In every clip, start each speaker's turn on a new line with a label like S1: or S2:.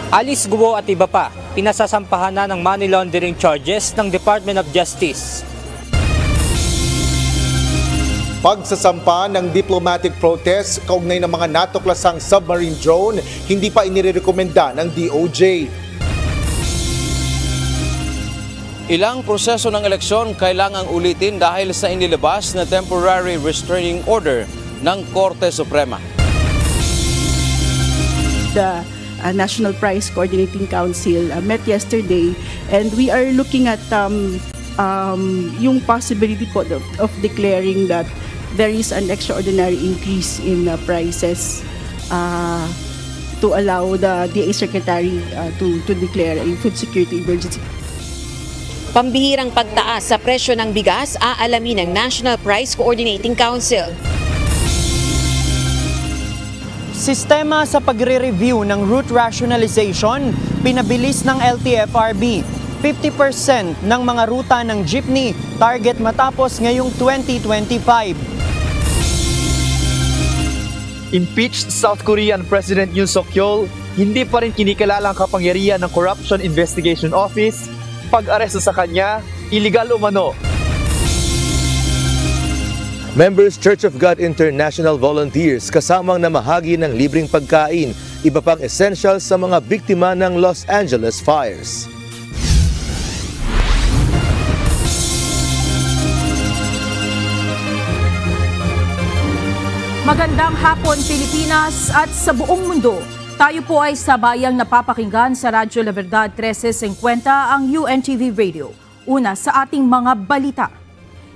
S1: Alice Guo at iba pa, pinasasampahan na ng money laundering charges ng Department of Justice.
S2: Pagsasampa ng diplomatic protest kaugnay ng mga natuklasang submarine drone, hindi pa inirekomenda ng DOJ.
S3: Ilang proseso ng eleksyon kailangang ulitin dahil sa inilabas na temporary restraining order ng Korte Suprema.
S4: The National Prize Coordinating Council met yesterday, and we are looking at yung possibility po of declaring that there is an extraordinary increase in prices to allow the DA Secretary to declare a food security emergency.
S5: Pambihirang pagtaas sa presyo ng bigas aalamin ng National Price Coordinating Council.
S6: Sistema sa pagre-review ng route rationalization, pinabilis ng LTFRB. 50% ng mga ruta ng jeepney target matapos ngayong 2025.
S7: Impeached South Korean President Yoon Suk-yeol, hindi pa rin kinikilala ang kapangyarihan ng Corruption Investigation Office. Pag-aresto sa kanya, illegal umano.
S8: Members Church of God International Volunteers kasamang namahagi ng libreng pagkain, iba pang essentials sa mga biktima ng Los Angeles fires.
S9: Magandang hapon Pilipinas at sa buong mundo. Tayo po ay sabayang napapakinggan sa Radyo La Verdad 1350 ang UNTV Radio. Una sa ating mga balita.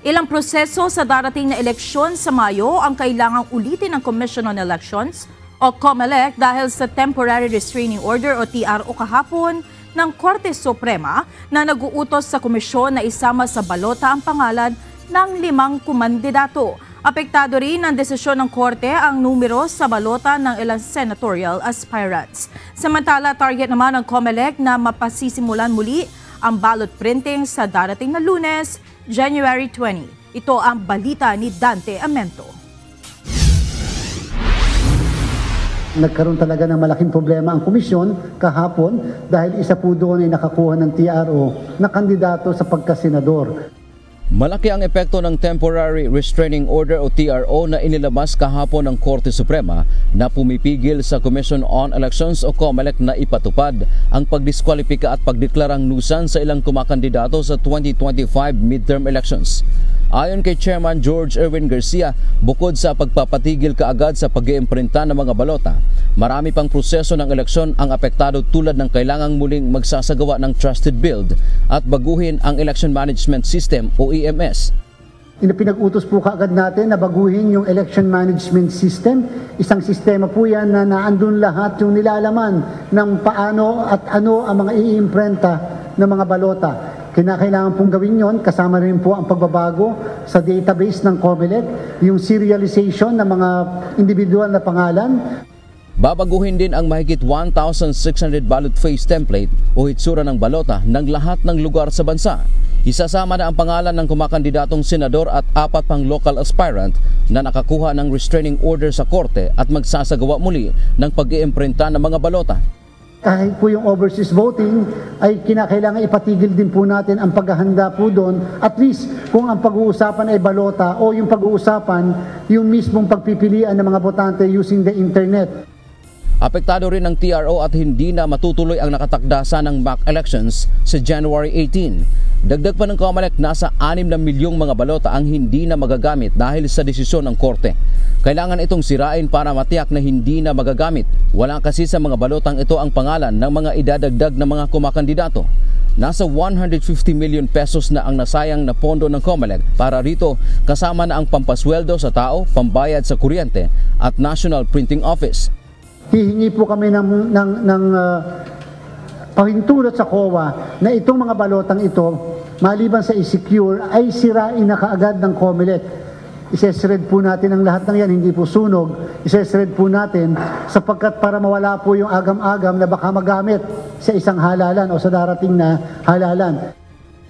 S9: Ilang proseso sa darating na eleksyon sa Mayo ang kailangang ulitin ng Commission on Elections o COMELEC dahil sa Temporary Restraining Order o TRO kahapon ng Korte Suprema na nag-uutos sa komisyon na isama sa balota ang pangalan ng 5 kumandidato. Apektado rin ang desisyon ng Korte ang numero sa balota ng ilang senatorial aspirants. Samantala, target naman ng COMELEC na mapasisimulan muli ang ballot printing sa darating na Lunes, January 20. Ito ang balita ni Dante Amento.
S10: Nagkaroon talaga ng malaking problema ang komisyon kahapon dahil isa po doon ay nakakuha ng TRO na kandidato sa pagkasenador.
S3: Malaki ang epekto ng Temporary Restraining Order o TRO na inilabas kahapon ng Korte Suprema na pumipigil sa Commission on Elections o COMELEC na ipatupad ang pagdiskwalipika at pagdeklarang nusan sa ilang kumakandidato sa 2025 midterm elections. Ayon kay Chairman George Erwin Garcia, bukod sa pagpapatigil kaagad sa pag-iimprinta ng mga balota, marami pang proseso ng eleksyon ang apektado tulad ng kailangang muling magsasagawa ng trusted build at baguhin ang Election Management System o EMS.
S10: Pinag-utos po kaagad natin na baguhin yung Election Management System. Isang sistema po yan na naandun lahat yung nilalaman ng paano at ano ang mga iimprenta ng mga balota. Kinakailangan pong gawin yon, kasama rin po ang pagbabago sa database ng COMELEC, yung serialization ng mga individual na pangalan.
S3: Babaguhin din ang mahigit 1,600 ballot face template o hitsura ng balota ng lahat ng lugar sa bansa. Isasama na ang pangalan ng kumakandidatong senador at 4 pang local aspirant na nakakuha ng restraining order sa korte at magsasagawa muli ng pag-iimprinta ng mga balota.
S10: Kahit po yung overseas voting ay kinakailangan ipatigil din po natin ang paghahanda po doon. At least kung ang pag-uusapan ay balota o yung pag-uusapan yung mismong pagpipilian ng mga botante using the internet.
S3: Apektado rin ng TRO at hindi na matutuloy ang nakatakdasa ng mock elections sa January 18. Dagdag pa ng COMELEC, nasa 6 na milyong mga balota ang hindi na magagamit dahil sa desisyon ng korte. Kailangan itong sirain para matiyak na hindi na magagamit. Wala kasi sa mga balotang ito ang pangalan ng mga idadagdag na mga kumakandidato. Nasa 150 million pesos na ang nasayang na pondo ng COMELEC para rito, kasama na ang pampasweldo sa tao, pambayad sa kuryente at National Printing Office.
S10: Hihingi po kami ng pahintulot sa COA na itong mga balotang ito, maliban sa i-secure, ay sirain na kaagad ng COMELEC. Isesred po natin ang lahat ng yan, hindi po sunog. Isesred po natin sapagkat para mawala po yung agam-agam na baka magamit sa isang halalan o sa darating na halalan.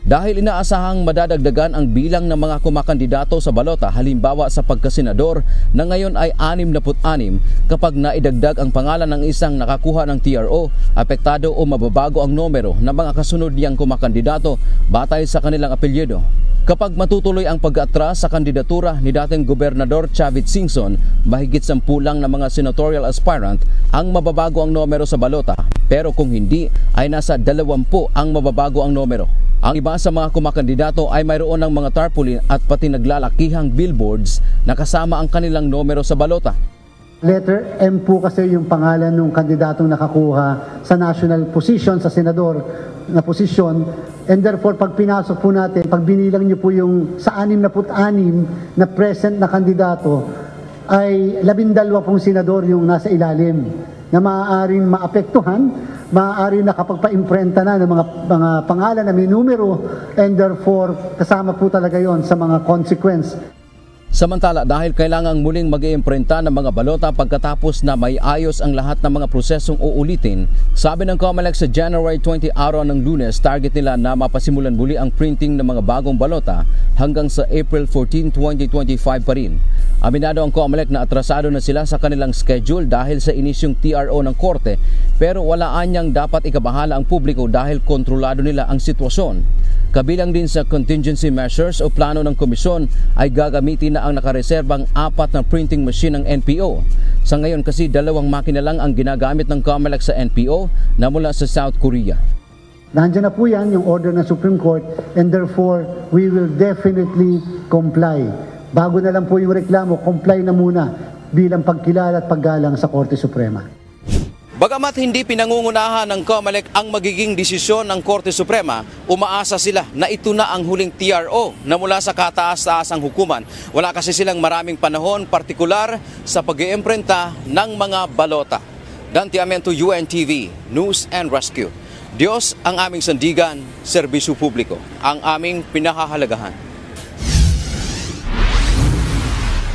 S3: Dahil inaasahang madadagdagan ang bilang ng mga kumakandidato sa balota halimbawa sa pagkasenador na ngayon ay 66 kapag naidagdag ang pangalan ng isang nakakuha ng TRO, apektado o mababago ang numero ng mga kasunod niyang kumakandidato batay sa kanilang apelyido. Kapag matutuloy ang pag-atras sa kandidatura ni dating Gobernador Chavit Singson, mahigit 10 lang na mga senatorial aspirant ang mababago ang numero sa balota. Pero kung hindi, ay nasa 20 ang mababago ang numero. Ang iba sa mga kumakandidato ay mayroon ng mga tarpaulin at pati naglalakihang billboards na kasama ang kanilang numero sa balota.
S10: Letter M po kasi yung pangalan ng kandidatong nakakuha sa national position, sa senador na posisyon. And therefore, pag pinasok po natin, pag binilang niyo po yung sa 66 na present na kandidato, ay 12 pong senador yung nasa ilalim na maaaring maapektuhan, maaaring nakapagpa-imprenta na ng mga pangalan na may numero, and therefore kasama po talaga yon sa mga consequence.
S3: Samantala, dahil kailangang muling mag-iimprenta ng mga balota pagkatapos na may ayos ang lahat ng mga prosesong uulitin, sabi ng COMELEC sa January 20 araw ng Lunes, target nila na mapasimulan muli ang printing ng mga bagong balota hanggang sa April 14, 2025 pa rin. Aminado ang COMELEC na atrasado na sila sa kanilang schedule dahil sa inisyong TRO ng korte, pero walaan niyang dapat ikabahala ang publiko dahil kontrolado nila ang sitwasyon. Kabilang din sa contingency measures o plano ng komisyon ay gagamitin na ang nakareserbang 4 na printing machine ng NPO. Sa ngayon kasi 2 makina lang ang ginagamit ng COMELEC sa NPO na mula sa South Korea.
S10: Nandiyan na po yan yung order ng Supreme Court, and therefore we will definitely comply. Bago na lang po yung reklamo, comply na muna bilang pagkilala at paggalang sa Korte Suprema.
S3: Bagamat hindi pinangungunahan ng COMELEC ang magiging desisyon ng Korte Suprema, umaasa sila na ito na ang huling TRO na mula sa kataas-taasang hukuman. Wala kasi silang maraming panahon partikular sa pag-iimprenta ng mga balota. Dante Amento, UNTV, News and Rescue. Diyos ang aming sandigan, serbisyo publiko, ang aming pinahahalagahan.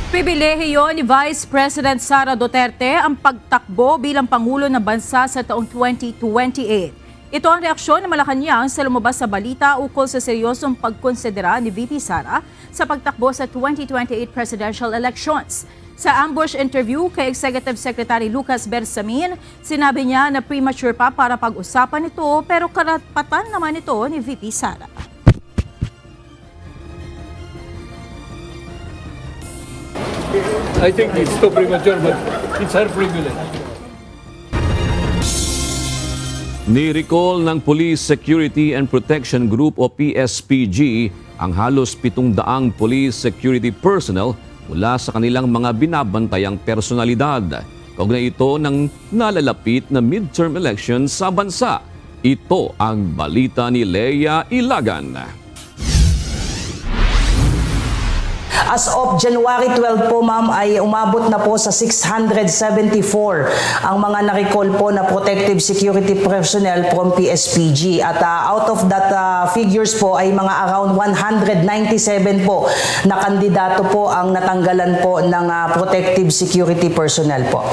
S9: Pribilehiyo ni Vice President Sara Duterte ang pagtakbo bilang Pangulo ng Bansa sa taong 2028. Ito ang reaksyon ng Malacanang sa lumabas sa balita ukol sa seryosong pagkonsidera ni VP Sara sa pagtakbo sa 2028 presidential elections. Sa ambush interview kay Executive Secretary Lucas Bersamin, sinabi niya na premature pa para pag-usapan ito pero karapatan naman ito ni VP Sara.
S11: I think it's too premature, but it's her privilege.
S12: Ni-recall ng Police Security and Protection Group o PSPG ang halos 700 police security personnel mula sa kanilang mga binabantayang personalidad. Kaugnay ito ng nalalapit na midterm elections sa bansa. Ito ang balita ni Leia Ilagan.
S13: As of January 12 po ma'am ay umabot na po sa 674 ang mga na-recall po na protective security personnel from PSPG at out of that figures po ay mga around 197 po na kandidato po ang natanggalan po ng protective security personnel po.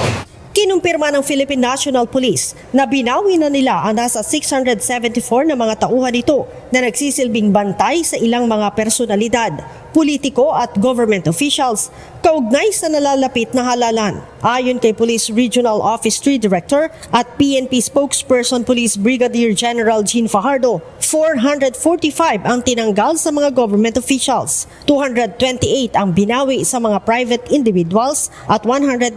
S14: Kinumpirma ng Philippine National Police na binawi na nila ang nasa 674 na mga tauhan nito na nagsisilbing bantay sa ilang mga personalidad, politiko at government officials kaugnay sa nalalapit na halalan. Ayon kay Police Regional Office 3 Director at PNP Spokesperson Police Brigadier General Jean Fajardo, 445 ang tinanggal sa mga government officials, 228 ang binawi sa mga private individuals at 197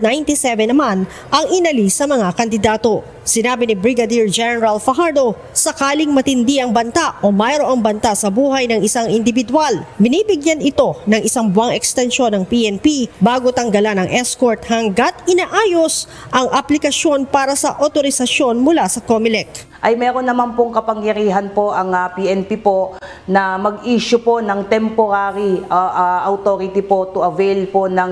S14: naman ang inalis sa mga kandidato. Sinabi ni Brigadier General Fajardo, sakaling matindi ang banta o mayroong banta sa buhay ng isang individual, binibigyan ito ng isang buwang ekstensyon ng PNP bago tanggalan ng escort hanggat inaayos ang aplikasyon para sa otorisasyon mula sa COMELEC.
S13: Ay meron naman pong kapangyarihan po ang PNP po na mag-issue po ng temporary authority po to avail po ng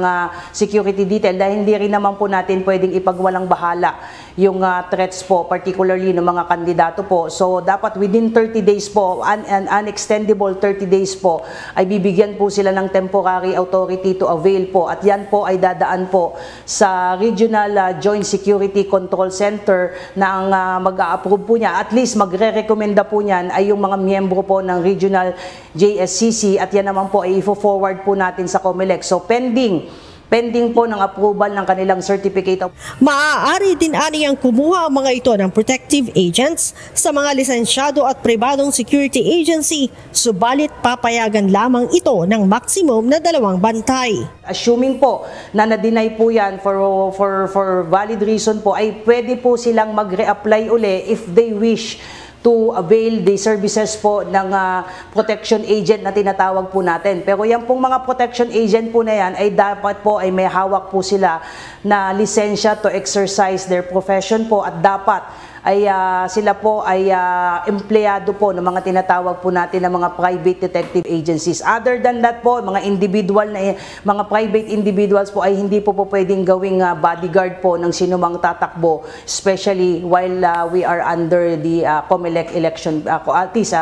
S13: security detail dahil hindi rin naman po natin pwedeng ipagwalang bahala yung threat threats po, particularly ng mga kandidato po. So dapat within 30 days po, unextendable 30 days po, ay bibigyan po sila ng temporary authority to avail po. At yan po ay dadaan po sa Regional Joint Security Control Center na ang mag-a-approve po niya. At least magre-recommenda po niyan ay yung mga miyembro po ng Regional JSCC at yan naman po ay i-forward po natin sa COMELEC. So pending po ng approval ng kanilang certificate.
S14: Maaari din aniyang kumuha ang mga ito ng protective agents sa mga lisensyado at pribadong security agency, subalit papayagan lamang ito ng maximum na 2 bantay.
S13: Assuming po na na-deny po yan for valid reason po, ay pwede po silang mag-reapply uli if they wish to avail the services po ng protection agent na tinatawag po natin. Pero yan pong mga protection agent po na yan ay dapat po ay may hawak po sila na lisensya to exercise their profession po at dapat ay sila po ay empleyado po ng mga tinatawag po natin ng mga private detective agencies. Other than that po, mga individual na mga private individuals po ay hindi po pwedeng gawing bodyguard po ng sinumang tatakbo, especially while we are under the COMELEC election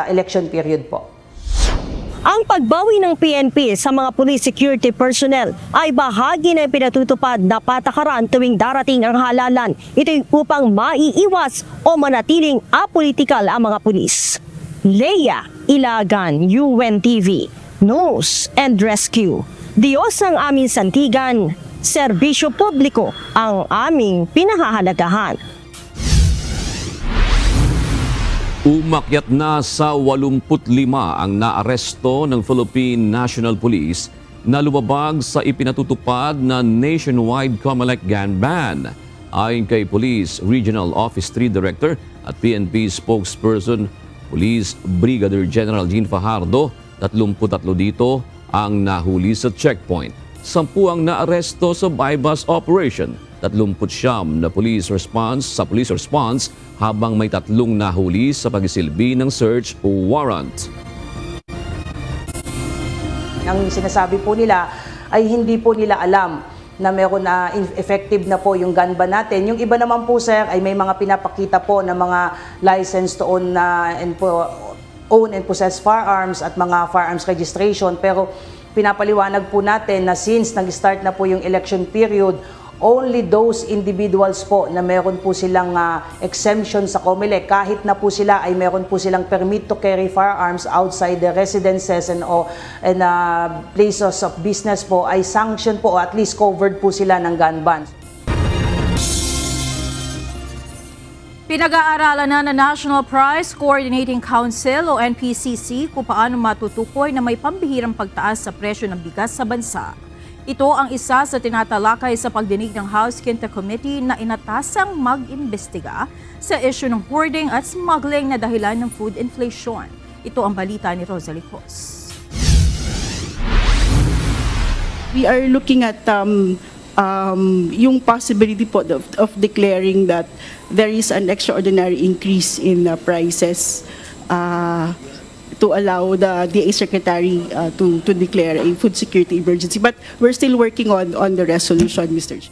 S13: election period po.
S14: Ang pagbawi ng PNP sa mga police security personnel ay bahagi ng pinatutupad na patakaran tuwing darating ang halalan. Ito upang maiiwas o manatiling apolitical ang mga pulis. Leia Ilagan, UNTV, News and Rescue. Diyos ang aming santigan, serbisyo publiko ang aming pinahahalagahan.
S12: Umakyat na sa 85 ang naaresto ng Philippine National Police na lumabag sa ipinatutupad na nationwide COMELEC gun ban. Ayon kay Police Regional Office 3 Director at PNP spokesperson Police Brigadier General Jean Fajardo, 33 dito ang nahuli sa checkpoint. 10 ang naaresto sa bypass operation. 39 na police response habang may 3 nahuli sa pagsisilbi ng search warrant.
S13: Ang sinasabi po nila ay hindi po nila alam na meron na effective na po yung gun ban natin. Yung iba naman po sir ay may mga pinapakita po na mga license to own and possess firearms at mga firearms registration, pero pinapaliwanag po natin na since nag-start na po yung election period, only those individuals po na meron po silang exemption sa COMELEC, kahit na po sila ay meron po silang permit to carry firearms outside the residences and places of business po, ay sanction po o at least covered po sila ng gun ban.
S9: Pinag-aaralan na ng National Price Coordinating Council o NPCC kung paano matutukoy na may pambihirang pagtaas sa presyo ng bigas sa bansa. Ito ang isa sa tinatalakay sa pagdinig ng House Quinta Committee na inatasang mag-imbestiga sa issue ng hoarding at smuggling na dahilan ng food inflation. Ito ang balita ni Rosalie Cos.
S4: We are looking at yung possibility po of declaring that there is an extraordinary increase in prices to allow the DA Secretary to declare a food security emergency. But we're still working on the resolution, Mr. Chair.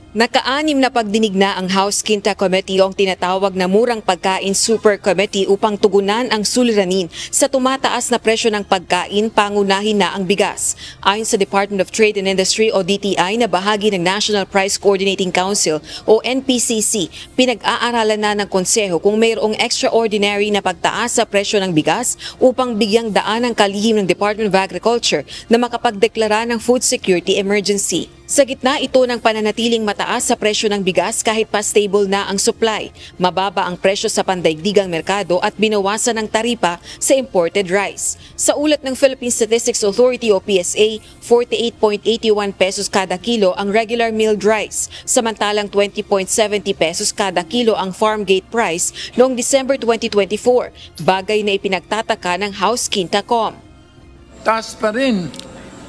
S5: Naka-anim na pagdinig na ang House Quinta Committee o ang tinatawag na Murang Pagkain Super Committee upang tugunan ang suliranin sa tumataas na presyo ng pagkain, pangunahin na ang bigas. Ayon sa Department of Trade and Industry o DTI na bahagi ng National Price Coordinating Council o NPCC, pinag-aaralan na ng konseho kung mayroong extraordinary na pagtaas sa presyo ng bigas upang bigyang daan ang kalihim ng Department of Agriculture na makapagdeklara ng food security emergency. Sa gitna ito ng pananatiling mataas sa presyo ng bigas kahit pa stable na ang supply, mababa ang presyo sa pandaigdigang merkado at binawasan ng taripa sa imported rice. Sa ulat ng Philippine Statistics Authority o PSA, 48.81 pesos kada kilo ang regular milled rice, samantalang 20.70 pesos kada kilo ang farm gate price noong December 2024, bagay na ipinagtataka ng House Quinta Com.
S11: Taas pa rin.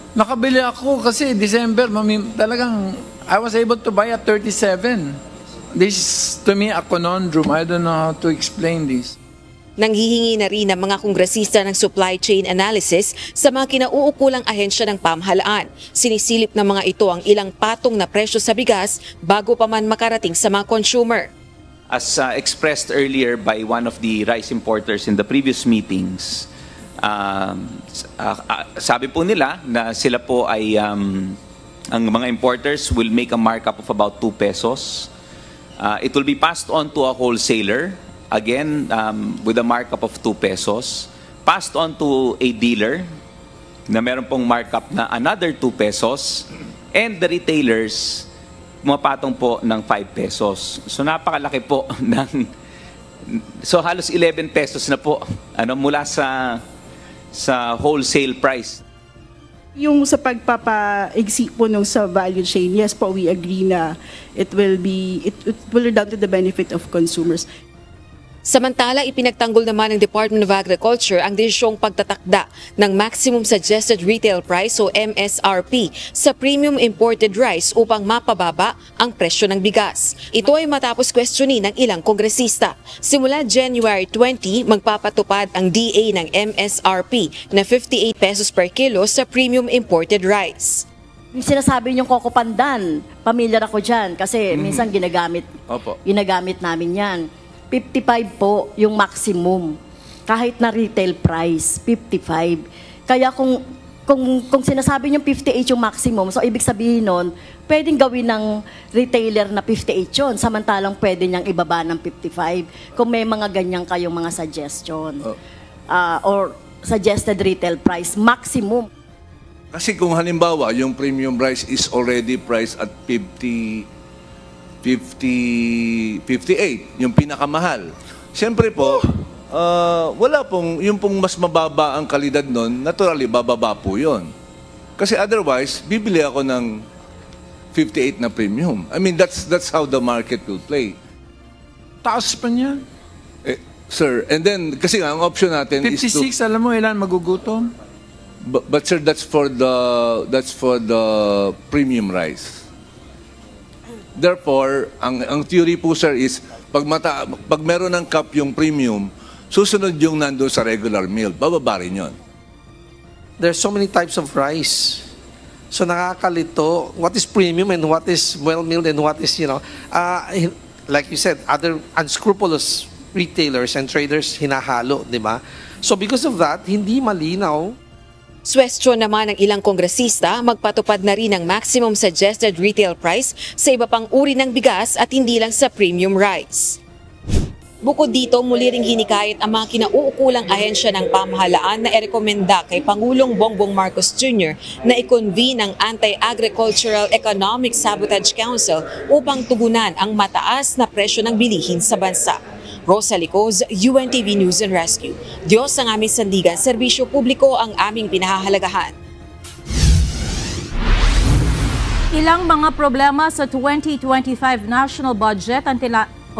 S11: Nakabili ako kasi December, talagang I was able to buy at 37. This is to me a conundrum. I don't know how to explain this.
S5: Nanghihingi na rin ng mga kongresista ng supply chain analysis sa mga kinauukulang ahensya ng pamahalaan. Sinisilip ng mga ito ang ilang patong na presyo sa bigas bago pa man makarating sa mga consumer.
S15: As expressed earlier by one of the rice importers in the previous meetings, sabi po nila na sila po ay, ang mga importers will make a markup of about 2 pesos. It will be passed on to a wholesaler, again, with a markup of 2 pesos, passed on to a dealer na meron pong markup na another 2 pesos, and the retailers pumapatong po ng 5 pesos. So napakalaki po so halos 11 pesos na po mula sa wholesale price.
S4: Yung sa pagpapa-exit po nung sa value chain, yes po, we agree na it will redound to the benefit of consumers.
S5: Samantala, ipinagtanggol naman ng Department of Agriculture ang desisyong pagtatakda ng Maximum Suggested Retail Price o MSRP sa premium imported rice upang mapababa ang presyo ng bigas. Ito ay matapos questionin ng ilang kongresista. Simula January 20, magpapatupad ang DA ng MSRP na 58 pesos per kilo sa premium imported rice.
S16: Yung sinasabi niyong Coco Pandan, pamilyar ako dyan kasi minsan ginagamit namin yan. 55 po yung maximum. Kahit na retail price, 55. Kaya kung sinasabi niyong 58 yung maximum, so ibig sabihin nun, pwedeng gawin ng retailer na 58 yun, samantalang pwede niyang ibaba ng 55 kung may mga ganyan kayong mga suggestion. Or suggested retail price, maximum.
S17: Kasi kung halimbawa, yung premium rice is already priced at 58, yung pinakamahal. Siyempre po, wala pong, yung pong mas mababa ang kalidad nun, naturally, bababa po yun. Kasi otherwise, bibili ako ng 58 na premium. I mean, that's how the market will play.
S11: Taas pa niya.
S17: Sir, and then, kasi ang option natin
S11: 56,
S17: is to...
S11: 56, alam mo, ilan magugutom?
S17: But sir, that's for the premium rice. Therefore, ang theory po sir is pag meron ng cup yung premium, susunod yung nandoon sa regular meal, bababa rin yun.
S18: There's so many types of rice. So nakakalito, what is premium and what is well-milled and what is, like you said, other unscrupulous retailers and traders hinahalo, di ba? So because of that, hindi malinaw.
S5: Suwestyon naman ng ilang kongresista, magpatupad na rin ang maximum suggested retail price sa iba pang uri ng bigas at hindi lang sa premium rice. Bukod dito, muli ring hinikayat ang mga kinauukulang ahensya ng pamahalaan na irekomenda kay Pangulong Bongbong Marcos Jr. na i-convene ang Anti-Agricultural Economic Sabotage Council upang tugunan ang mataas na presyo ng bilihin sa bansa. Rosa Licoz, UNTV News and Rescue. Diyos ang aming sandigan, serbisyo publiko ang aming pinahahalagahan.
S9: Ilang mga problema sa 2025 national budget ang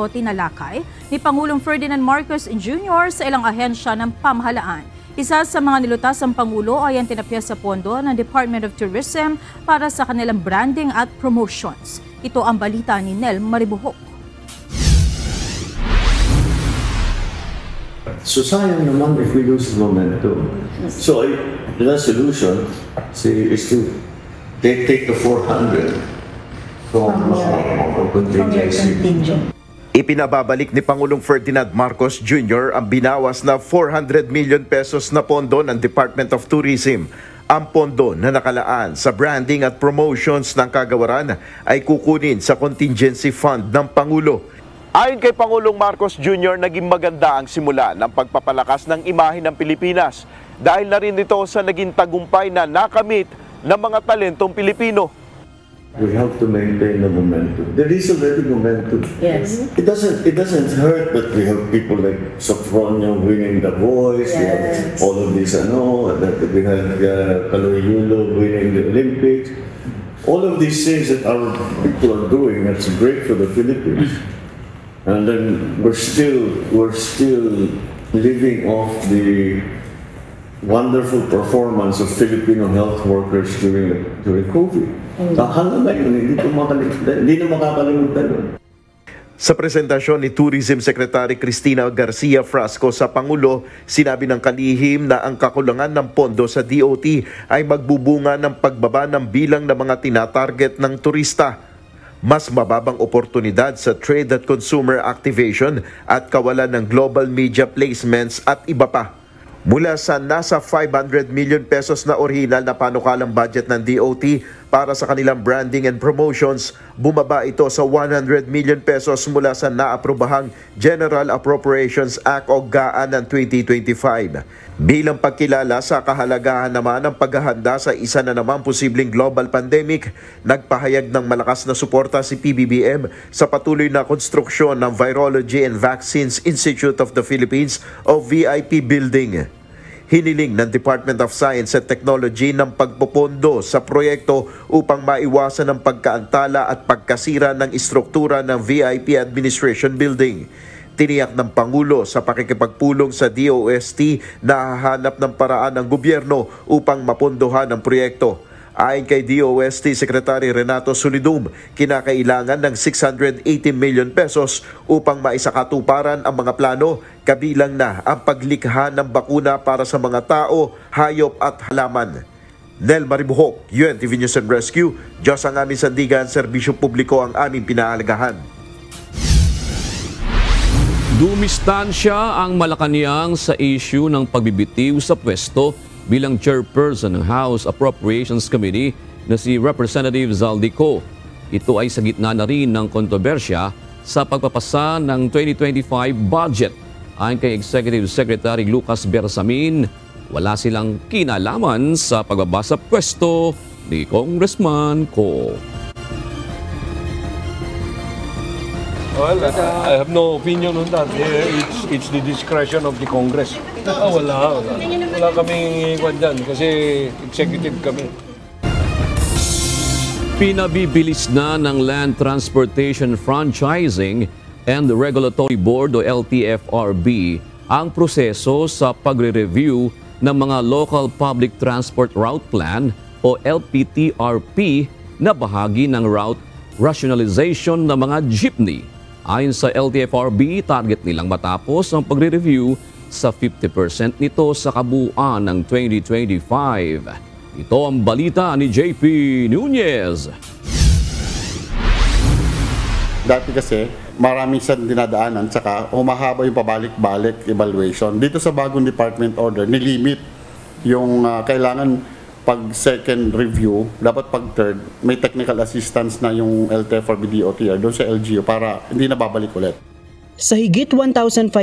S9: tinalakay ni Pangulong Ferdinand Marcos Jr. sa ilang ahensya ng pamahalaan. Isa sa mga nilutas ng Pangulo ay ang tinapya sa pondo ng Department of Tourism para sa kanilang branding at promotions. Ito ang balita ni Nel Maribuhok.
S19: So sayang naman if we lose momentum. So the resolution is to take the 400 from contingency.
S2: Ipinababalik ni Pangulong Ferdinand Marcos Jr. ang binawas na 400 million pesos na pondo ng Department of Tourism. Ang pondo na nakalaan sa branding at promotions ng kagawaran ay kukunin sa contingency fund ng Pangulo. Ayon kay Pangulong Marcos Jr., naging maganda ang simula ng pagpapalakas ng imahe ng Pilipinas dahil na rin ito sa naging tagumpay na nakamit ng mga talentong Pilipino.
S19: We have to maintain the momentum. There is already momentum.
S16: Yes.
S19: It doesn't hurt that we have people like Sofronia winning The Voice, we have all of this, that we have Kaloy Yulo winning the Olympics. All of these things that our people are doing, that's great for the Philippines. And then we're still living off the wonderful performance of Filipino health workers during COVID. Hanggang ngayon, hindi na makakalimutan yun.
S2: Sa presentasyon ni Tourism Secretary Cristina Garcia Frasco sa Pangulo, sinabi ng kalihim na ang kakulangan ng pondo sa DOT ay magbubunga ng pagbaba ng bilang ng mga tinatarget ng turista. mas mababang oportunidad sa trade at consumer activation at kawalan ng global media placements at iba pa. Mula sa nasa 500 million pesos na orihinal na panukalang budget ng DOT para sa kanilang branding and promotions, bumaba ito sa 100 million pesos mula sa naaprobahang General Appropriations Act o GAA ng 2025. Bilang pagkilala sa kahalagahan naman ng paghahanda sa isa na naman posibleng global pandemic, nagpahayag ng malakas na suporta si PBBM sa patuloy na konstruksyon ng Virology and Vaccines Institute of the Philippines o VIP building. Hiniling ng Department of Science and Technology ng pagpopondo sa proyekto upang maiwasan ang pagkaantala at pagkasira ng istruktura ng VIP Administration Building. Tiniyak ng Pangulo sa pakikipagpulong sa DOST na hahanap ng paraan ng gobyerno upang mapondohan ang proyekto. Ayon kay DOST Secretary Renato Solidum, kinakailangan ng 680 million pesos upang maisakatuparan ang mga plano, kabilang na ang paglikha ng bakuna para sa mga tao, hayop at halaman. Nel Maribuhok, UNTV News and Rescue. Diyos ang aming sandigan, serbisyo publiko ang aming pinahalagahan.
S12: Dumistansya ang Malacanang sa issue ng pagbibitiw sa pwesto bilang chairperson ng House Appropriations Committee na si Representative Zaldico. Ito ay sa gitna na rin ng kontrobersya sa pagpapasa ng 2025 budget. Ayon kay Executive Secretary Lucas Bersamin, wala silang kinalaman sa pagbaba sa pwesto ni Congressman Ko.
S20: Well, I have no opinion on that. It's the discretion of the Congress. Wala kaming iwan dyan kasi executive kami.
S12: Pinabibilis na ng Land Transportation Franchising and Regulatory Board o LTFRB ang proseso sa pagre-review ng mga Local Public Transport Route Plan o LPTRP na bahagi ng route rationalization ng mga jeepney. Ayon sa LTFRB, target nilang matapos ang pagre-review sa 50% nito sa kabuuan ng 2025. Ito ang balita ni JP Nunez.
S21: Dati kasi maraming siyang dinadaanan tsaka humahaba yung pabalik-balik evaluation. Dito sa bagong department order, nilimit yung kailangan pag second review, dapat pag third, may technical assistance na yung LTFRB DOTR doon sa LGU para hindi na babalik ulit.
S6: Sa higit 1,500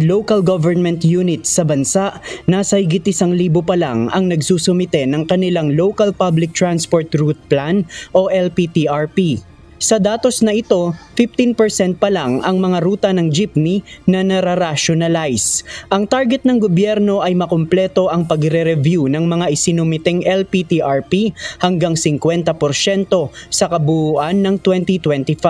S6: local government units sa bansa, nasa higit 1,000 pa lang ang nagsusumite ng kanilang Local Public Transport Route Plan o LPTRP. Sa datos na ito, 15% pa lang ang mga ruta ng jeepney na nararationalize. Ang target ng gobyerno ay makumpleto ang pagre-review ng mga isinumiteng LPTRP hanggang 50% sa kabuuan ng 2025.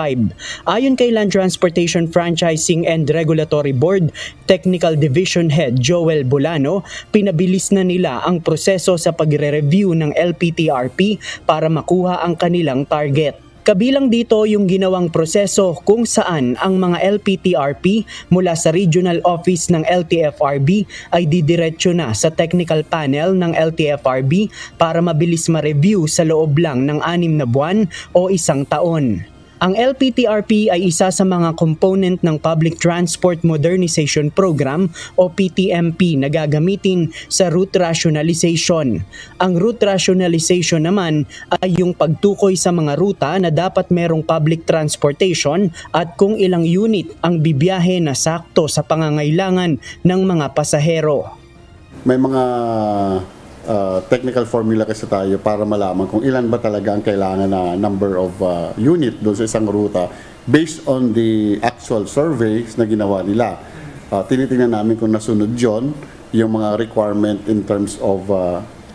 S6: Ayon kay Land Transportation Franchising and Regulatory Board, Technical Division Head Joel Bulano, pinabilis na nila ang proseso sa pagre-review ng LPTRP para makuha ang kanilang target. Kabilang dito yung ginawang proseso kung saan ang mga LPTRP mula sa regional office ng LTFRB ay didiretso na sa technical panel ng LTFRB para mabilis ma-review sa loob lang ng 6 na buwan o 1 taon. Ang LPTRP ay isa sa mga component ng Public Transport Modernization Program o PTMP na gagamitin sa route rationalization. Ang route rationalization naman ay yung pagtukoy sa mga ruta na dapat merong public transportation at kung ilang unit ang bibiyahe na sakto sa pangangailangan ng mga pasahero.
S21: May mga technical formula kasi tayo para malaman kung ilan ba talaga ang kailangan na number of unit doon sa isang ruta based on the actual surveys na ginawa nila. Tinitingnan namin kung nasunod yon yung mga requirement in terms of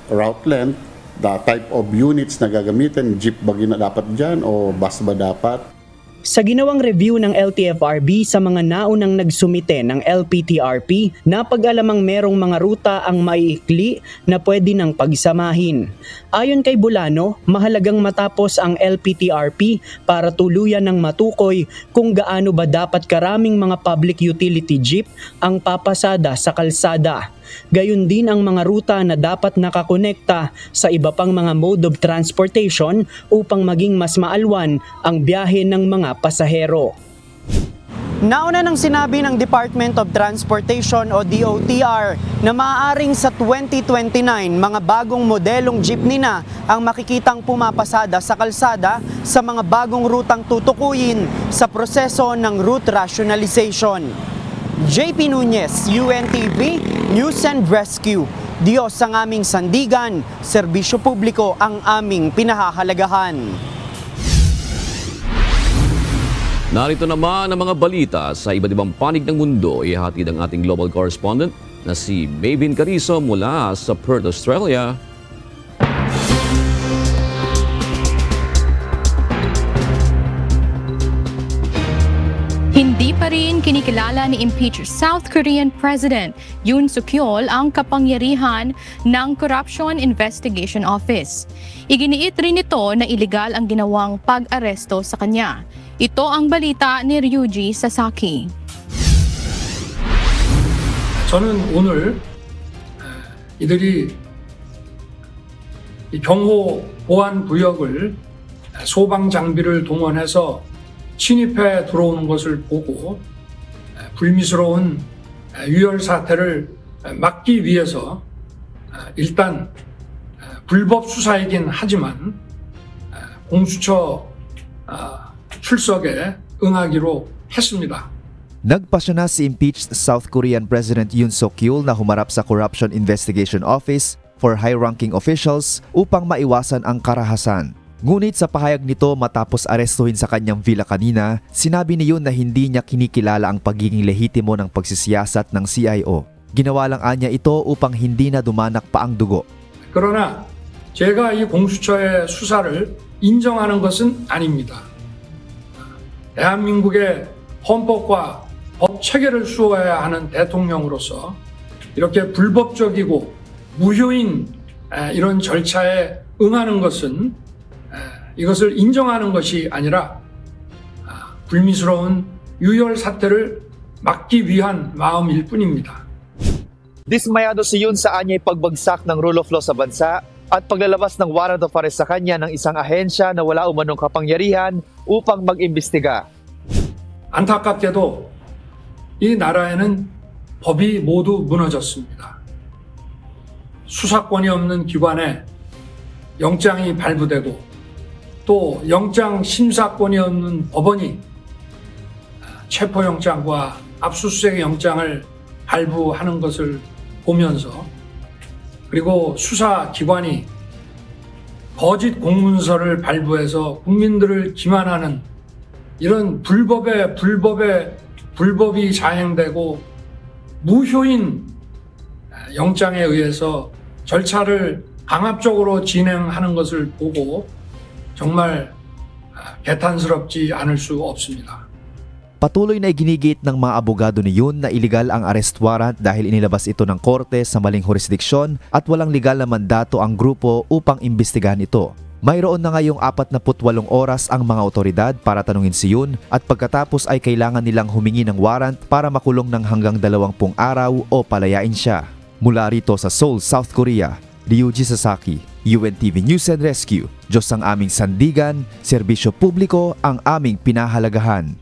S21: route length, the type of units na gagamitin, jeep ba dapat dyan o bus ba dapat.
S6: Sa ginawang review ng LTFRB sa mga naunang nagsumite ng LPTRP, napag-alamang merong mga ruta ang maiikli na pwede nang pagsamahin. Ayon kay Bulano, mahalagang matapos ang LPTRP para tuluyan ng matukoy kung gaano ba dapat karaming mga public utility jeep ang papasada sa kalsada. gayon din ang mga ruta na dapat nakakonekta sa iba pang mga mode of transportation upang maging mas maalwan ang biyahe ng mga pasahero. Nauna nang sinabi ng Department of Transportation o DOTR na maaaring sa 2029 mga bagong modelong jeepney na ang makikitang pumapasada sa kalsada sa mga bagong rutang tutukuyin sa proseso ng route rationalization. JP Nunez, UNTV, News and Rescue. Diyos ang aming sandigan, serbisyo publiko ang aming pinahahalagahan.
S12: Narito naman ang mga balita sa iba't ibang panig ng mundo. Ihatid ang ating global correspondent na si Maybin Carizo mula sa Perth, Australia.
S1: Hindi pa rin kinikilala ni impeached South Korean President Yoon Suk-yeol ang kapangyarihan ng Corruption Investigation Office. Iginiit rin ito na iligal ang ginawang pag-aresto sa kanya. Ito ang balita ni Ryuji Sasaki.
S22: 저는 오늘 이들이 경호 보안 구역을 소방 장비를 동원해서 침입해 들어오는 것을 보고 불미스러운 유혈 사태를 막기 위해서 일단 불법 수사이긴 하지만 공수처 출석에 응하기로 했습니다.
S23: Nagpasya na si impeached South Korean President Yoon Suk-yeol na humarap sa Corruption Investigation Office for high-ranking officials upang maiwasan ang karahasan. Ngunit sa pahayag nito matapos arestuhin sa kanyang villa kanina, sinabi ni Yoon na hindi niya kinikilala ang pagiging lehitimo ng pagsisiyasat ng CIO. Ginawa lang anya ito upang hindi na dumanak pa ang dugo.
S22: 그러나 제가 이 공수처의 수사를 인정하는 것은 아닙니다. 대한민국의 헌법과 법 체계를 수호해야 하는 대통령으로서 이렇게 불법적이고 무효인 이런 절차에 응하는 것은 이것을 인정하는 것이 아니라 불미스러운 유혈 사태를 막기 위한 마음일 뿐입니다.
S7: Dismayado si Yoon sa anyay pagbagsak ng rule of law sa bansa at paglalabas ng warrant of arrest sa kanya ng isang ahensya na wala umanong kapangyarihan upang mag-imbestiga.
S22: 안타깝게도 이 나라에는 법이 모두 무너졌습니다. 수사권이 없는 기관에 영장이 발부되고 또 영장 심사권이 없는 법원이 체포영장과 압수수색 영장을 발부하는 것을 보면서 그리고 수사기관이 거짓 공문서를 발부해서 국민들을 기만하는 이런 불법이 자행되고 무효인 영장에 의해서 절차를 강압적으로 진행하는 것을 보고 정말 개탄스럽지 않을 수 없습니다.
S23: Patuloy na iginigit ng mga abogado ni Yoon na iligal ang arrest warrant dahil inilabas ito ng korte sa maling jurisdiksyon at walang legal na mandato ang grupo upang imbestigahan ito. Mayroon na ngayong 48 oras ang mga otoridad para tanungin si Yoon at pagkatapos ay kailangan nilang humingi ng warrant para makulong ng hanggang 20 araw o palayain siya. Mula rito sa Seoul, South Korea, Ryuji Sasaki, UNTV News and Rescue. Diyos ang aming sandigan, serbisyo publiko ang aming pinahalagahan.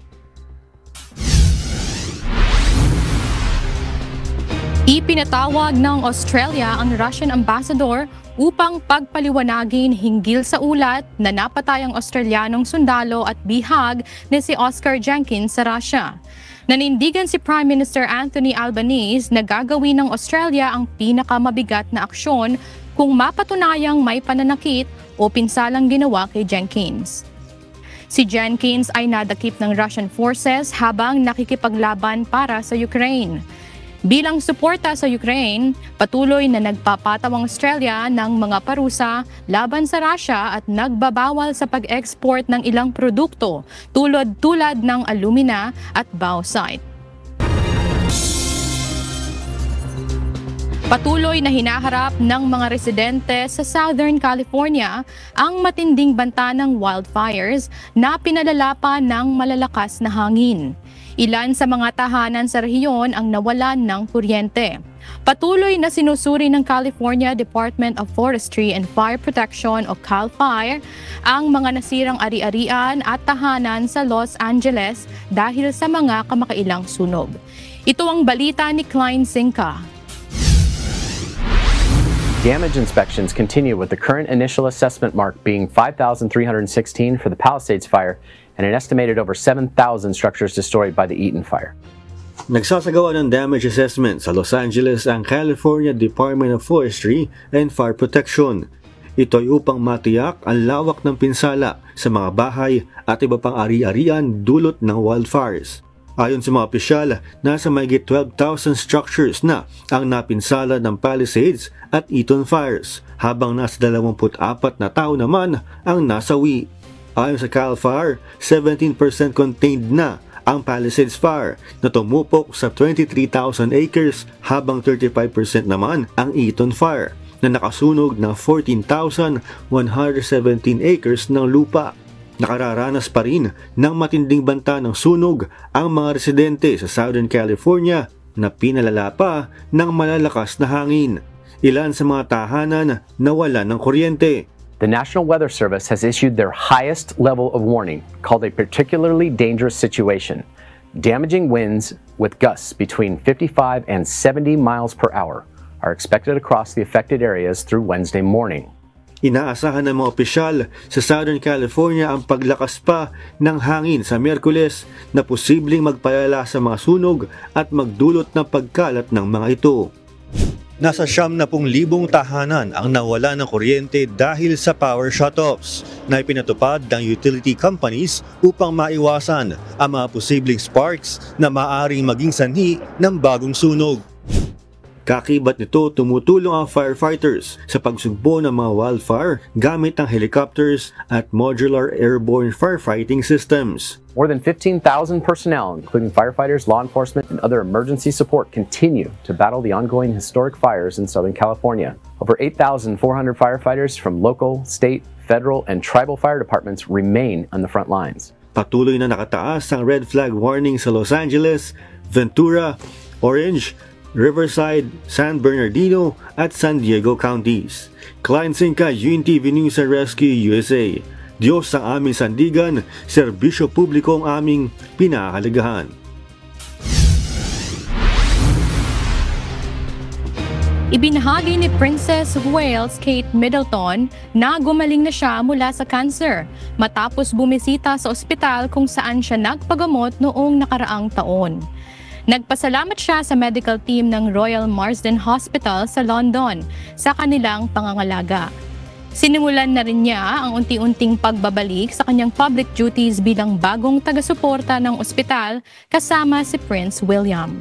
S1: Ipinatawag ng Australia ang Russian ambassador upang pagpaliwanagin hinggil sa ulat na napatay ang Australianong sundalo at bihag na si Oscar Jenkins sa Russia. Nanindigan si Prime Minister Anthony Albanese na gagawin ng Australia ang pinakamabigat na aksyon kung mapatunayang may pananakit o pinsalang ginawa kay Jenkins. Si Jenkins ay nadakip ng Russian forces habang nakikipaglaban para sa Ukraine. Bilang suporta sa Ukraine, patuloy na nagpapataw ang Australia ng mga parusa laban sa Russia at nagbabawal sa pag-export ng ilang produkto tulad ng alumina at bauxite. Patuloy na hinaharap ng mga residente sa Southern California ang matinding banta ng wildfires na pinalala pa ng malalakas na hangin. Ilan sa mga tahanan sa rehiyon ang nawalan ng kuryente. Patuloy na sinusuri ng California Department of Forestry and Fire Protection o CAL FIRE ang mga nasirang ari-arian at tahanan sa Los Angeles dahil sa mga kamakailang sunog. Ito ang balita ni Klein Zinka.
S3: Damage inspections continue with the current initial assessment mark being 5,316 for the Palisades fire and an estimated over 7,000 structures destroyed by the Eaton fire.
S8: Nagsasagawa ng damage assessment sa Los Angeles ang California Department of Forestry and Fire Protection. Ito ay upang matiyak ang lawak ng pinsala sa mga bahay at iba pang ari-arian dulot ng wildfires. Ayon sa mga opisyal, nasa mahigit 12,000 structures na ang napinsala ng Palisades at Eaton fires, habang nasa 24 na tao naman ang nasawi. Ayon sa CAL FIRE, 17% contained na ang Palisades Fire na tumupok sa 23,000 acres habang 35% naman ang Eaton Fire na nakasunog ng 14,117 acres ng lupa. Nakararanas pa rin ng matinding banta ng sunog ang mga residente sa Southern California na pinalala pa ng malalakas na hangin. Ilan sa mga tahanan nawalan ng kuryente.
S3: The National Weather Service has issued their highest level of warning, called a particularly dangerous situation. Damaging winds with gusts between 55 and 70 miles per hour are expected across the affected areas through Wednesday morning.
S8: Inaasahan ng mga opisyal sa Southern California ang paglakas pa ng hangin sa Miyerkules na posibleng magpalala sa mga sunog at magdulot ng pagkalat ng mga ito. Nasa 70,000 tahanan ang nawala ng kuryente dahil sa power shutoffs na ipinatupad ng utility companies upang maiwasan ang mga posibleng sparks na maaaring maging sanhi ng bagong sunog. Kakibat nito, tumutulong ang firefighters sa pagsugpo ng mga wildfire gamit ang helicopters at modular airborne firefighting systems.
S3: More than 15,000 personnel, including firefighters, law enforcement, and other emergency support, continue to battle the ongoing historic fires in Southern California. Over 8,400 firefighters from local, state, federal, and tribal fire departments remain on the front lines.
S8: Patuloy na nakataas ang red flag warning sa Los Angeles, Ventura, Orange, Riverside, San Bernardino at San Diego counties. Klein Zinka, UNTV News and Rescue, USA. Diyos ang aming sandigan, serbisyo publiko ang aming pinahahalagahan.
S1: Ibinahagi ni Princess of Wales Kate Middleton na gumaling na siya mula sa cancer matapos bumisita sa ospital kung saan siya nagpagamot noong nakaraang taon. Nagpasalamat siya sa medical team ng Royal Marsden Hospital sa London sa kanilang pangangalaga. Sinimulan na rin niya ang unti-unting pagbabalik sa kanyang public duties bilang bagong taga-suporta ng ospital kasama si Prince William.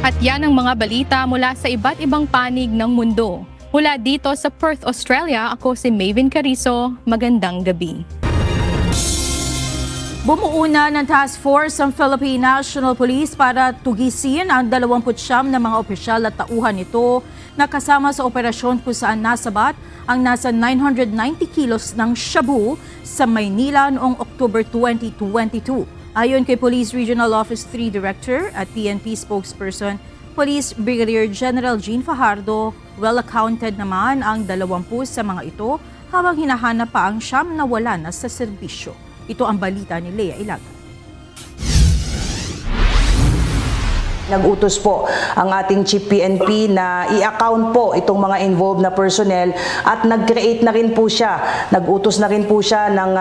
S1: At yan ang mga balita mula sa iba't ibang panig ng mundo. Mula dito sa Perth, Australia, ako si Maven Carizo. Magandang gabi.
S9: Bumuuna ng task force ang Philippine National Police para tugisin ang 29 na mga opisyal at tauhan nito na kasama sa operasyon kung saan nasabat ang nasa 990 kilos ng shabu sa Maynila noong October 2022. Ayon kay Police Regional Office 3 Director at PNP spokesperson, Police Brigadier General Jean Fajardo, well-accounted naman ang 20 sa mga ito habang hinahanap pa ang 9 na wala na sa serbisyo. Ito ang balita ni Lea Ilaga.
S13: Nag-utos po ang ating Chief PNP na i-account po itong mga involved na personnel at nag-create na rin po siya. Nag-utos na rin po siya ng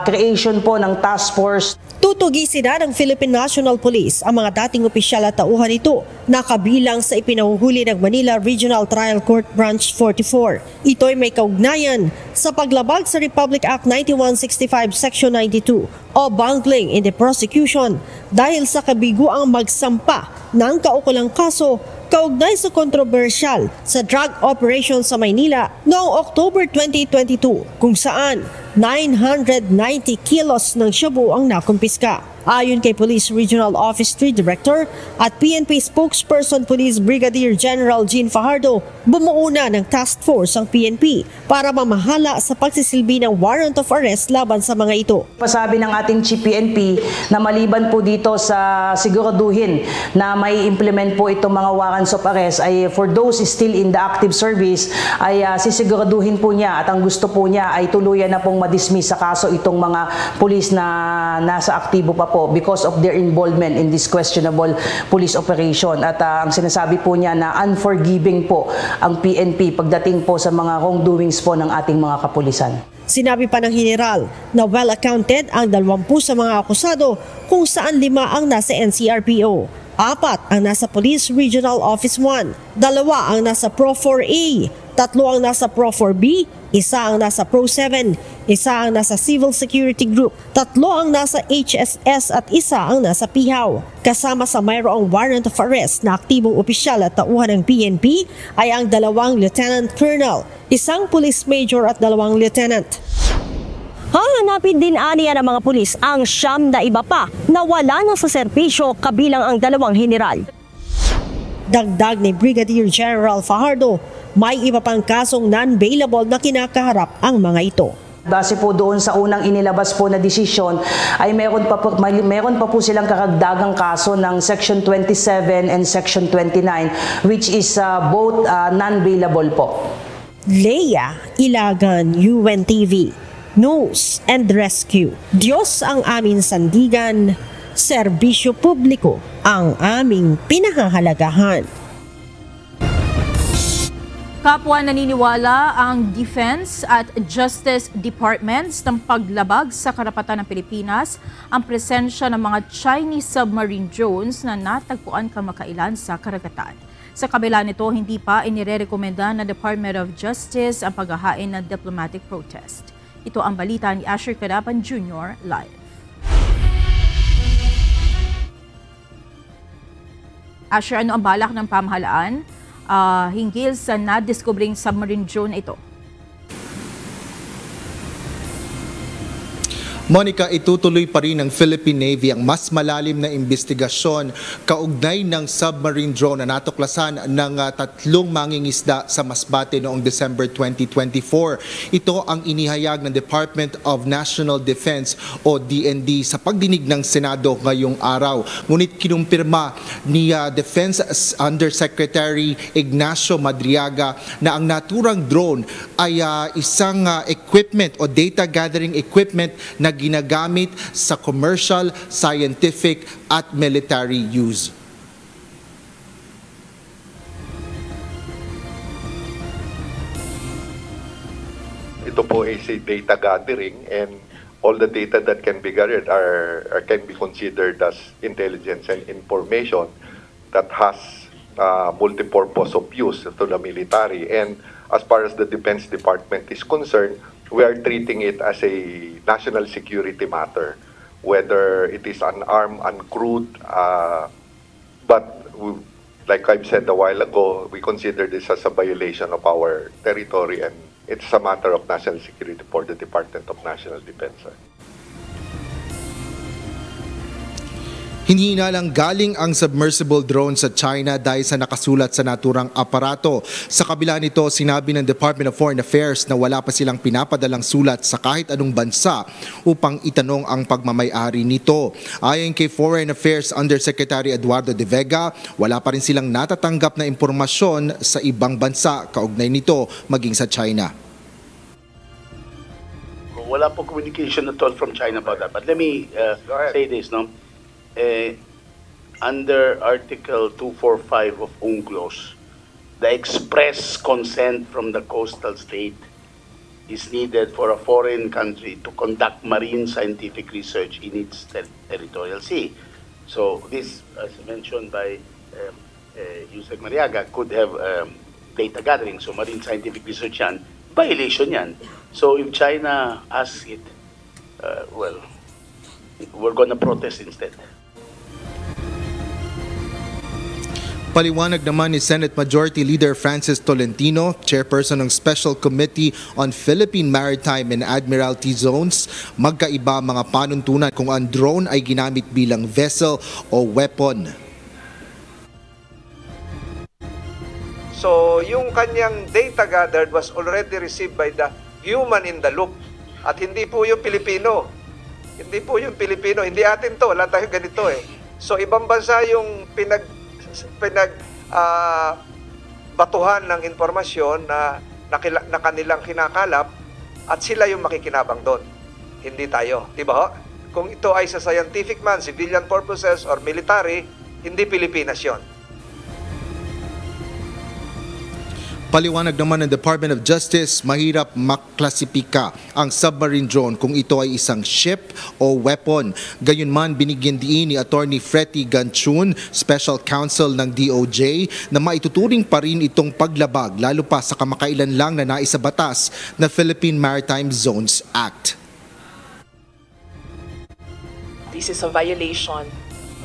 S13: creation po ng task force.
S14: Tutugisin na ng Philippine National Police ang mga dating opisyal at tauhan nito na kabilang sa ipinahuhuli ng Manila Regional Trial Court Branch 44. Ito'y may kaugnayan sa paglabag sa Republic Act 9165 Section 92 o bungling in the prosecution dahil sa kabiguang magsampa ng kaukulang kaso kaugnay sa kontrobersyal sa drug operation sa Maynila noong October 2022 kung saan 990 kilos ng shabu ang nakumpiska. Ayon kay Police Regional Office 3 Director at PNP Spokesperson Police Brigadier General Jean Fajardo, bumuo na ng task force ang PNP para mamahala sa pagsisilbi ng warrant of arrest laban sa mga ito.
S13: Pasabi ng ating Chief PNP na maliban po dito sa siguraduhin na may implement po itong mga warrants of arrest ay for those still in the active service ay sisiguraduhin po niya at ang gusto po niya ay tuluyan na pong madismiss sa kaso itong mga pulis na nasa aktibo pa po because of their involvement in this questionable police operation. At ang sinasabi po niya na unforgiving po ang PNP pagdating po sa mga wrongdoings po ng ating mga kapulisan.
S14: Sinabi pa ng General na well-accounted ang 20 sa mga akusado kung saan 5 ang nasa NCRPO, 4 ang nasa Police Regional Office 1, 2 ang nasa Pro 4A, 3 ang nasa Pro 4B, 1 ang nasa Pro 7, 1 ang nasa Civil Security Group, 3 ang nasa HSS at 1 ang nasa PIHAW. Kasama sa mayroong warrant of arrest na aktibong opisyal at tauhan ng PNP ay ang 2 Lieutenant Colonel, 1 Police Major at 2 Lieutenant.
S4: Hahanapin din aniya ng mga pulis ang 9 na iba pa na wala na sa serbisyo kabilang ang 2 general.
S14: Dagdag ni Brigadier General Fajardo, may iba pang kasong non-bailable na kinakaharap ang mga ito.
S13: Base po doon sa unang inilabas po na desisyon ay meron pa po silang karagdagang kaso ng Section 27 and Section 29 which is both non-bailable po.
S14: Leia Ilagan, UNTV, News and Rescue. Diyos ang aming sandigan, serbisyo publiko ang aming pinahahalagahan.
S9: Kapwa naniniwala ang Defense at Justice Departments ng paglabag sa karapatan ng Pilipinas ang presensya ng mga Chinese submarine drones na natagpuan kamakailan sa karagatan. Sa kabila nito, hindi pa inirerekomenda ng Department of Justice ang paghahain ng diplomatic protest. Ito ang balita ni Asher Carapan Jr. live. Asher, ano ang balak ng pamahalaan hinggil sa nadiskubring submarine drone ito?
S10: Monica, itutuloy pa rin ng Philippine Navy ang mas malalim na investigasyon kaugnay ng submarine drone na natuklasan ng 3 mangingisda sa Masbate noong December 2024. Ito ang inihayag ng Department of National Defense o DND sa pagdinig ng Senado ngayong araw. Ngunit kinumpirma ni Defense Undersecretary Ignacio Madriaga na ang naturang drone ay isang equipment o data gathering equipment na ginagamit sa commercial, scientific at military use.
S15: Ito po is a data gathering and all the data that can be gathered can be considered as intelligence and information that has multi-purpose of use to the military. And as far as the Defense Department is concerned, we are treating it as a national security matter, whether it is unarmed, uncrewed, but like I've said a while ago, we consider this as a violation of our territory and it's a matter of national security for the Department of National Defense.
S10: Hindi na lang galing ang submersible drone sa China dahil sa nakasulat sa naturang aparato. Sa kabila nito, sinabi ng Department of Foreign Affairs na wala pa silang pinapadalang sulat sa kahit anong bansa upang itanong ang pagmamay-ari nito. Ayon kay Foreign Affairs Undersecretary Eduardo De Vega, wala pa rin silang natatanggap na impormasyon sa ibang bansa kaugnay nito maging sa China.
S24: Wala po communication at all from China about that. But let me say this, no? Under Article 245 of UNCLOS, the express consent from the coastal state is needed for a foreign country to conduct marine scientific research in its territorial sea. So this, as mentioned by Yusek Mariaga, could have data gathering. So marine scientific research yan, violation yan. So if China asks it, well, we're gonna protest instead.
S10: Paliwanag naman ni Senate Majority Leader Francis Tolentino, chairperson ng Special Committee on Philippine Maritime and Admiralty Zones, magkaiba mga panuntunan kung ang drone ay ginamit bilang vessel o weapon.
S5: So, yung kanyang data gathered was already received by the human in the loop. At hindi po yung Pilipino. Hindi po yung Pilipino. Hindi atin to. Wala tayong ganito eh. So, ibang bansa yung batuhan ng impormasyon na kanilang kinakalap at sila yung makikinabang doon. Hindi tayo. Diba ho? Kung ito ay sa scientific man, civilian purposes or military, hindi Pilipinas yun.
S10: Paliwanag naman ng Department of Justice, mahirap maklasipika ang submarine drone kung ito ay isang ship o weapon. Gayunman, binigyan diin ni Attorney Freddy Ganchun, Special Counsel ng DOJ, na maituturing pa rin itong paglabag lalo pa sa kamakailan lang na naisabatas na Philippine Maritime Zones Act.
S11: This is a violation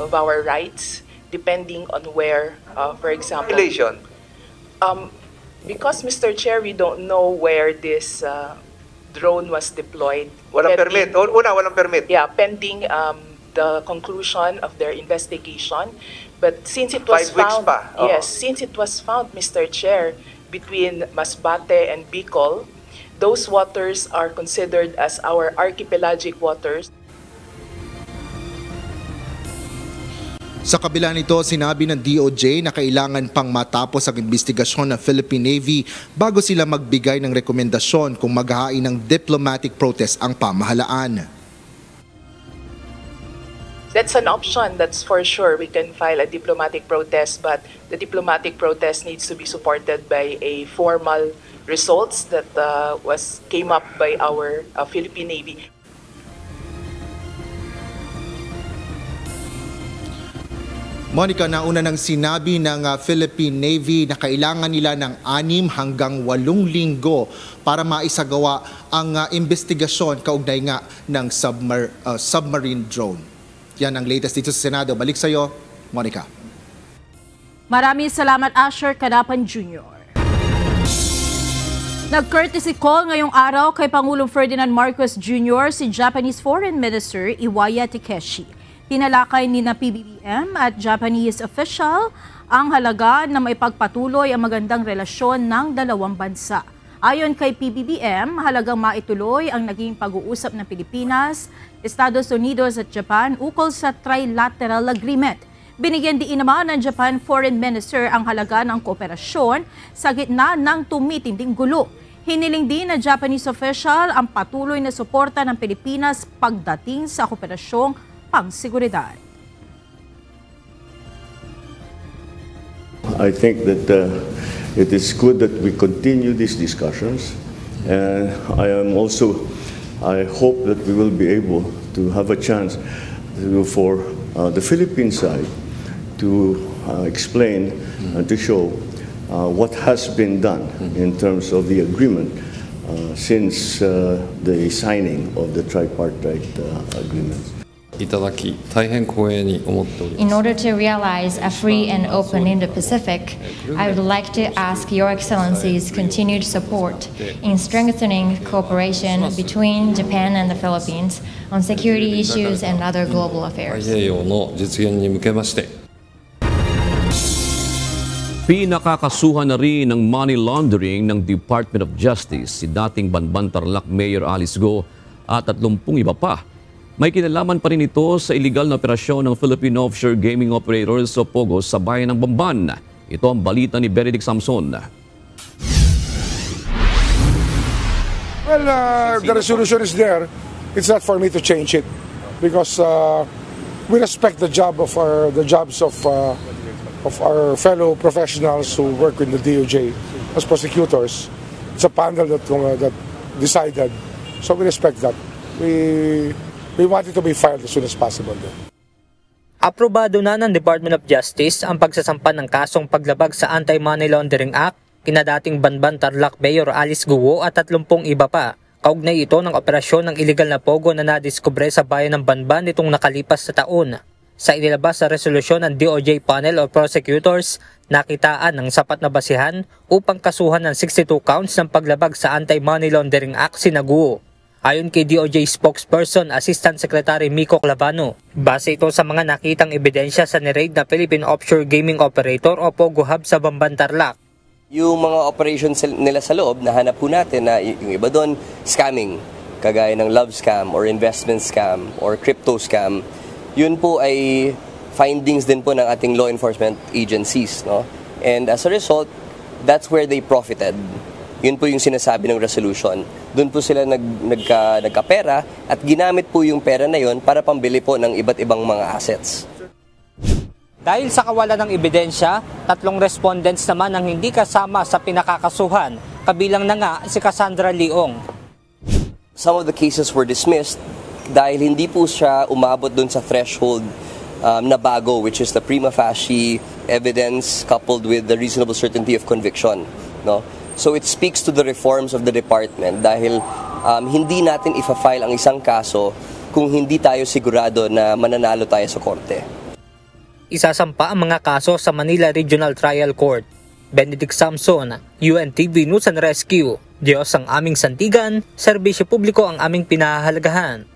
S11: of our rights depending on where, for example...
S5: Violation?
S11: Because, Mr. Chair, we don't know where this drone was deployed.
S5: Walang permit. Una, walang permit.
S11: Yeah, pending the conclusion of their investigation. But since it was
S5: 5 weeks
S11: found,
S5: pa.
S11: yes, since it was found, Mr. Chair, between Masbate and Bicol, those waters are considered as our archipelagic waters.
S10: Sa kabila nito, sinabi ng DOJ na kailangan pang matapos ang investigasyon ng Philippine Navy bago sila magbigay ng rekomendasyon kung maghahain ng diplomatic protest ang pamahalaan.
S11: That's an option, that's for sure. We can file a diplomatic protest, but the diplomatic protest needs to be supported by a formal results that came up by our Philippine Navy.
S10: Monica, nauna nang sinabi ng Philippine Navy na kailangan nila ng 6 hanggang 8 linggo para maisagawa ang investigasyon kaugnay nga ng submarine drone. Yan ang latest dito sa Senado. Balik sa iyo, Monica.
S9: Maraming salamat, Asher Cadapan Jr. Nag-courtesy call ngayong araw kay Pangulong Ferdinand Marcos Jr. si Japanese Foreign Minister Iwaya Takeshi. Tinalakay ni na PBBM at Japanese official ang halaga na maipagpatuloy ang magandang relasyon ng dalawang bansa. Ayon kay PBBM, halagang maituloy ang naging pag-uusap ng Pilipinas, Estados Unidos at Japan ukol sa trilateral agreement. Binigyan diin naman ng Japan Foreign Minister ang halaga ng kooperasyon sa gitna ng tumitinding gulo. Hiniling din ng Japanese official ang patuloy na suporta ng Pilipinas pagdating sa kooperasyong pang-seguridad.
S19: I think that it is good that we continue these discussions, and I hope that we will be able to have a chance for the Philippine side to explain and to show what has been done in terms of the agreement since the signing of the tripartite agreement.
S17: In order to realize a free and open Indo-Pacific, I would like to ask Your Excellency's continued support in strengthening cooperation between Japan and the Philippines on security issues and other global affairs.
S12: Pinakakasuhan na rin ng money laundering ng Department of Justice si dating Banban Tarlac Mayor Alice Go at 30 iba pa. May kinalaman pa rin ito sa iligal na operasyon ng Philippine Offshore Gaming Operators o POGO sa bayan ng Bamban. Ito ang balita ni Benedict Samson.
S18: Well, the resolution is there. It's not for me to change it because we respect the jobs of our fellow professionals who work in the DOJ as prosecutors. It's a panel that decided, so we respect that. We want it to be filed as soon as possible.
S25: Aprobado na ng Department of Justice ang pagsasampa ng kasong paglabag sa Anti-Money Laundering Act kina dating Banban Tarlac Mayor Alice Guo at 30 iba pa. Kaugnay ito ng operasyon ng iligal na pogo na nadiskubre sa bayan ng Banban nitong nakalipas sa taon. Sa inilabas sa resolusyon ng DOJ Panel of Prosecutors, nakitaan ng sapat na basihan upang kasuhan ng 62 counts ng paglabag sa Anti-Money Laundering Act sina Guo. Ayon kay DOJ spokesperson Assistant Secretary Miko Clavano, base ito sa mga nakitang ebidensya sa niraid na Philippine Offshore Gaming Operator o POGO Hub sa Bamban, Tarlac.
S2: Yung mga operations nila sa loob, nahanap po natin na yung iba doon, scamming, kagaya ng love scam or investment scam or crypto scam. Yun po ay findings din po ng ating law enforcement agencies, no? And as a result, that's where they profited. Yun po yung sinasabi ng resolution. Doon po sila nagkapera at ginamit po yung pera na yun para pambili po ng iba't ibang mga assets.
S25: Dahil sa kawalan ng ebidensya, 3 respondents naman ang hindi kasama sa pinakakasuhan, kabilang na nga si Cassandra Leong.
S2: Some of the cases were dismissed dahil hindi po siya umabot dun sa threshold na bago, which is the prima facie evidence coupled with the reasonable certainty of conviction, no? So it speaks to the reforms of the department dahil hindi natin ifa-file ang isang kaso kung hindi tayo sigurado na mananalo tayo sa korte.
S25: Isasampa ang mga kaso sa Manila Regional Trial Court. Benedict Samson, UNTV News and Rescue. Diyos ang aming sandigan, serbisyo publiko ang aming pinahahalagahan.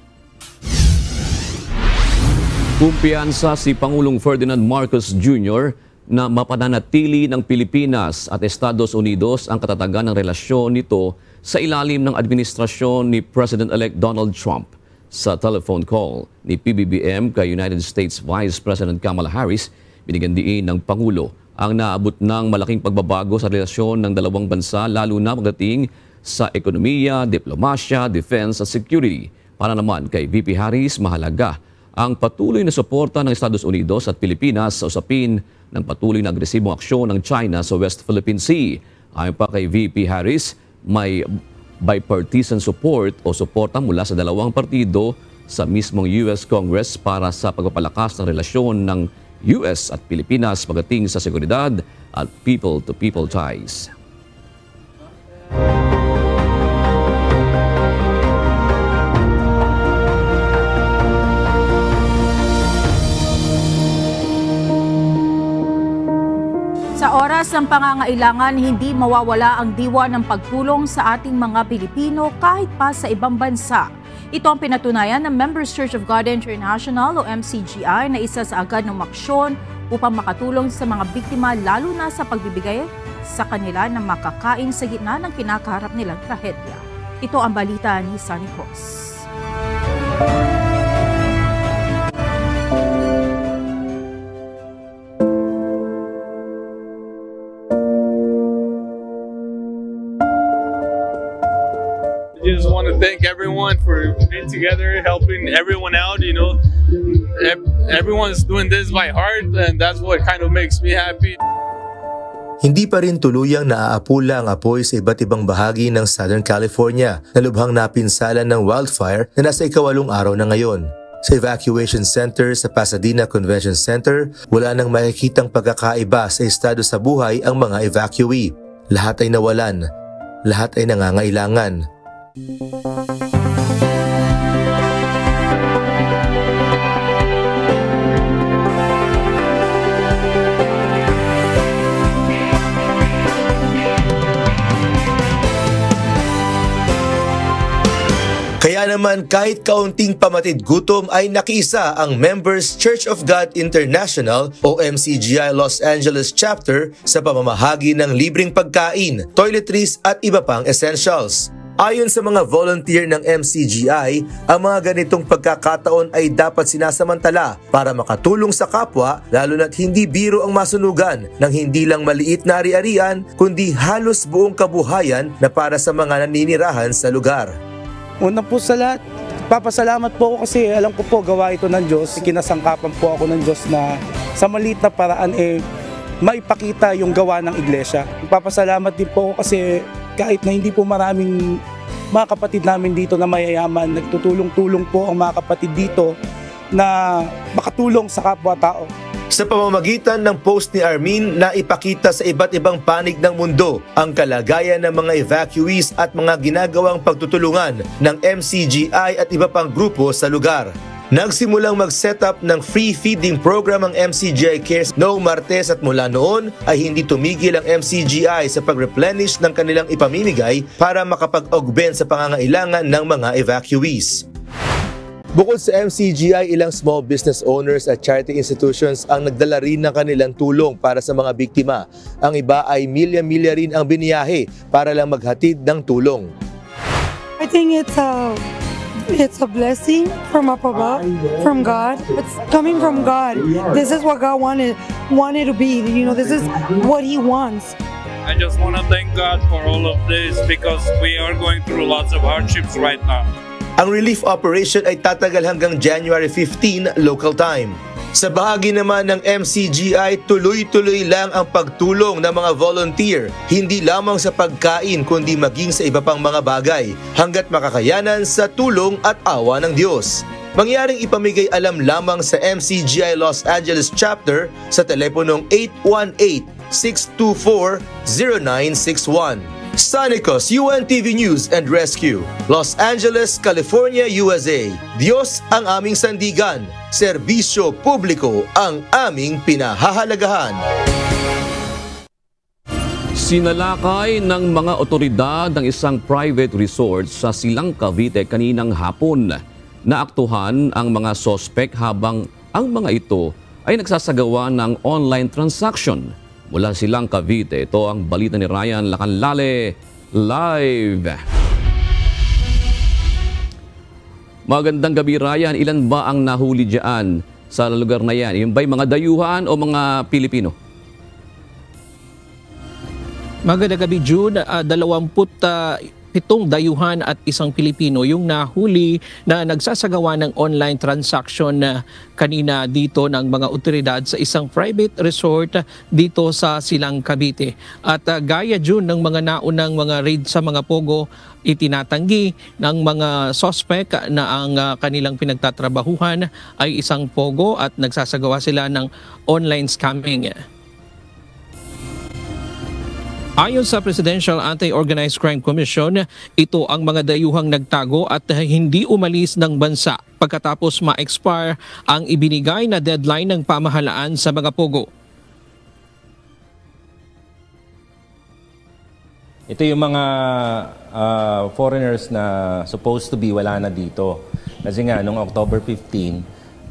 S12: Kumpiyansa si Pangulong Ferdinand Marcos Jr. na mapananatili ng Pilipinas at Estados Unidos ang katatagan ng relasyon nito sa ilalim ng administrasyon ni President-elect Donald Trump. Sa telephone call ni PBBM kay United States Vice President Kamala Harris, binigyan diin ng Pangulo ang naabot ng malaking pagbabago sa relasyon ng dalawang bansa lalo na pagdating sa ekonomiya, diplomasya, defense at security. Para naman kay VP Harris, mahalaga ang patuloy na suporta ng Estados Unidos at Pilipinas sa usapin ng patuloy na agresibong aksyon ng China sa West Philippine Sea. Ayon pa kay VP Harris, may bipartisan support o suporta mula sa dalawang partido sa mismong US Congress para sa pagpapalakas ng relasyon ng US at Pilipinas pagdating sa seguridad at people-to-people ties.
S9: Sa oras ng pangangailangan, hindi mawawala ang diwa ng pagtulong sa ating mga Pilipino kahit pa sa ibang bansa. Ito ang pinatunayan ng Members Church of God International o MCGI na isa sa agad ng aksyon upang makatulong sa mga biktima lalo na sa pagbibigay sa kanila ng makakain sa gitna ng kinakaharap nilang trahedya. Ito ang balita ni Sunny Cross.
S6: I just want to thank everyone for being together, helping everyone out, you know. Everyone's doing this by heart and that's what kind of makes me happy.
S16: Hindi pa rin tuluyang naaapula ang apoy sa iba't ibang bahagi ng Southern California na lubhang napinsalan ng wildfire na nasa 8th araw na ngayon. Sa evacuation center sa Pasadena Convention Center, wala nang makikitang pagkakaiba sa estado sa buhay ang mga evacuee. Lahat ay nawalan, lahat ay nangangailangan. Kaya naman kahit kaunting pamatid gutom ay nakiisa ang Members Church of God International o MCGI Los Angeles Chapter sa pamamahagi ng libreng pagkain, toiletries at iba pang essentials. Ayon sa mga volunteer ng MCGI, ang mga ganitong pagkakataon ay dapat sinasamantala para makatulong sa kapwa lalo na't hindi biro ang masunugan ng hindi lang maliit na ari-arian kundi halos buong kabuhayan na para sa mga naninirahan sa lugar.
S20: Una po sa lahat, papasalamat po ako kasi alam ko po gawa ito ng Diyos. Kinasangkapan po ako ng Diyos na sa maliit na paraan maipakita yung gawa ng iglesia. Papasalamat din po ako kasi kahit na hindi po maraming mga kapatid namin dito na mayayaman, nagtutulong-tulong po ang mga kapatid dito na makatulong sa kapwa-tao.
S16: Sa pamamagitan ng post ni Armin na ipakita sa iba't ibang panig ng mundo ang kalagayan ng mga evacuees at mga ginagawang pagtutulungan ng MCGI at iba pang grupo sa lugar. Nagsimulang mag-set up ng free feeding program ang MCGI Cares noong Martes at mula noon ay hindi tumigil ang MCGI sa pag-replenish ng kanilang ipamimigay para makapag-augment sa pangangailangan ng mga evacuees. Bukod sa MCGI, ilang small business owners at charity institutions ang nagdala rin ng kanilang tulong para sa mga biktima. Ang iba ay milya-milya rin ang biniyahe para lang maghatid ng tulong.
S3: I think it's a blessing from up above, from God. It's coming from God. This is what God wanted to be. You know, this is what He wants.
S6: I just want to thank God for all of this because we are going through lots of hardships right now.
S16: Ang relief operation ay tatagal hanggang January 15 local time. Sa bahagi naman ng MCGI, tuloy-tuloy lang ang pagtulong ng mga volunteer, hindi lamang sa pagkain kundi maging sa iba pang mga bagay, hanggat makakayanan sa tulong at awa ng Diyos. Mangyaring ipamigay alam lamang sa MCGI Los Angeles Chapter sa teleponong 818-624-0961. Sonicos UNTV News and Rescue, Los Angeles, California, USA. Diyos ang aming sandigan, serbisyo publiko ang aming pinahahalagahan.
S12: Sinalakay ng mga otoridad ng isang private resort sa Silang Cavite kaninang hapon. Naaktuhan ang mga sospek habang ang mga ito ay nagsasagawa ng online transaction. Mula Silang Cavite, ito ang balita ni Ryan Lacanlale live. Magandang gabi, Ryan. Ilan ba ang nahuli dyan sa lugar na yan? Yung ba'y mga dayuhan o mga Pilipino?
S7: Magandang gabi, June. 27 dayuhan at isang Pilipino yung nahuli na nagsasagawa ng online transaction kanina dito ng mga otoridad sa isang private resort dito sa Silang Cavite. At gaya, June, ng mga naunang mga raid sa mga pogo, itinatanggi ng mga suspect na ang kanilang pinagtatrabahuhan ay isang pogo at nagsasagawa sila ng online scamming. Ayon sa Presidential Anti-Organized Crime Commission, ito ang mga dayuhang nagtago at hindi umalis ng bansa pagkatapos ma-expire ang ibinigay na deadline ng pamahalaan sa mga pogo.
S21: Ito yung mga foreigners na supposed to be wala na dito. Kasi nga, noong October 15,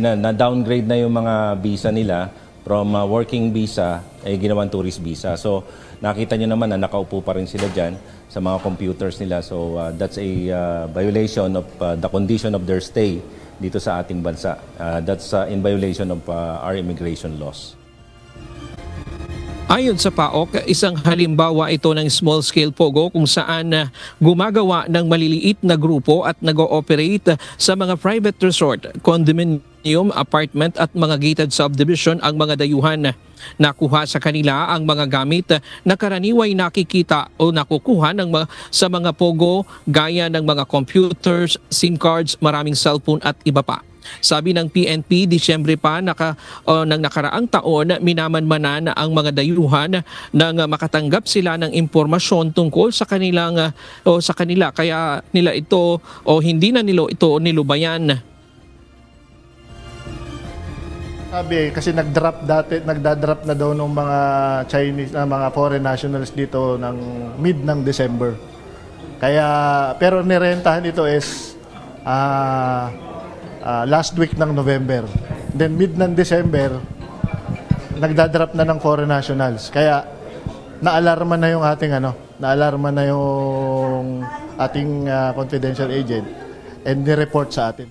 S21: na-downgrade na yung mga visa nila from working visa ay ginawang tourist visa. So nakita nyo naman na nakaupo pa rin sila dyan sa mga computers nila. So that's a violation of the condition of their stay dito sa ating bansa. That's in violation of our immigration laws.
S7: Ayon sa PAOK, isang halimbawa ito ng small-scale pogo kung saan gumagawa ng maliliit na grupo at nag-ooperate sa mga private resort, condominium, apartment at mga gated subdivision ang mga dayuhan. Nakuha sa kanila ang mga gamit na karaniway nakikita o nakukuha sa mga pogo gaya ng mga computers, SIM cards, maraming cellphone at iba pa. Sabi ng PNP, Disyembre pa ng nakaraang taon, minamanmanan ang mga dayuhan nang makatanggap sila ng impormasyon tungkol sa kanila kaya nila ito o hindi na nila ito nilubayan.
S22: Sabi kasi nagdadrop na daw ng mga Chinese mga foreign nationals dito ng mid ng December. Kaya pero nirentahan ito is last week ng November. Then mid ng December, nagdadrop na ng foreign nationals. Kaya naalarma na yung ating confidential agent and ni-report sa atin.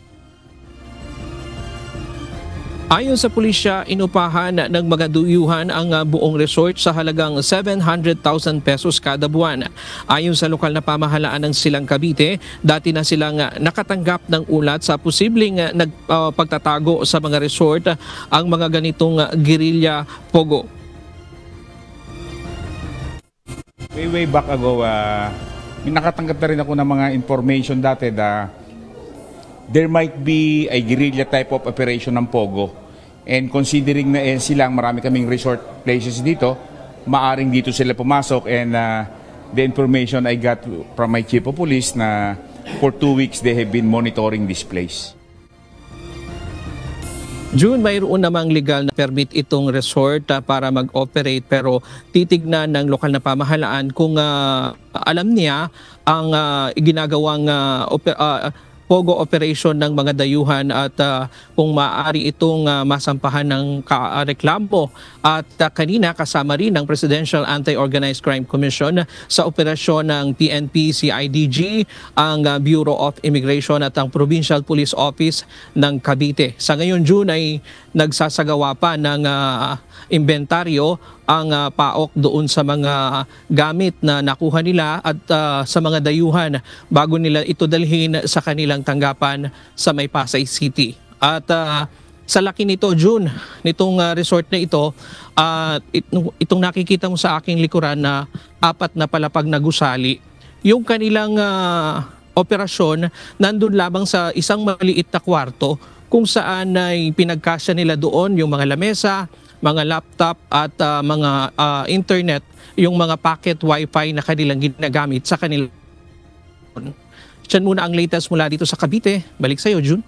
S7: Ayon sa pulisya, inupahan ng mga dayuhan ang buong resort sa halagang 700,000 pesos kada buwan. Ayon sa lokal na pamahalaan ng Silang Cavite, dati na silang nakatanggap ng ulat sa posibleng pagtatago sa mga resort ang mga ganitong guerrilla pogo.
S23: Way back ago, nakatanggap na rin ako ng mga information dati na there might be a guerrilla type of operation ng pogo. And considering na silang marami kaming resort places dito, maaring dito sila pumasok and the information I got from my chief of police na for 2 weeks they have been monitoring this place.
S7: June, mayroon namang legal na permit itong resort para mag-operate pero titignan ng lokal na pamahalaan kung alam niya ang ginagawang POGO operation ng mga dayuhan at kung maaari itong masampahan ng reklamo. At kanina kasama rin ng Presidential Anti-Organized Crime Commission sa operasyon ng PNP, CIDG, ang Bureau of Immigration at ang Provincial Police Office ng Cavite. Sa ngayon, June, ay nagsasagawa pa ng inventaryo ang PAOK doon sa mga gamit na nakuha nila at sa mga dayuhan bago nila ito dalhin sa kanilang tanggapan sa May Pasay City. At sa laki nito, June, nitong resort na ito, itong nakikita mo sa aking likuran na 4 na palapag na gusali, yung kanilang operasyon nandun lamang sa isang maliit na kwarto kung saan ay pinagkasya nila doon yung mga lamesa, mga laptop at mga internet, yung mga packet wifi na kanilang ginagamit sa kanila. Diyan muna ang latest mula dito sa Cavite. Balik sa iyo, June.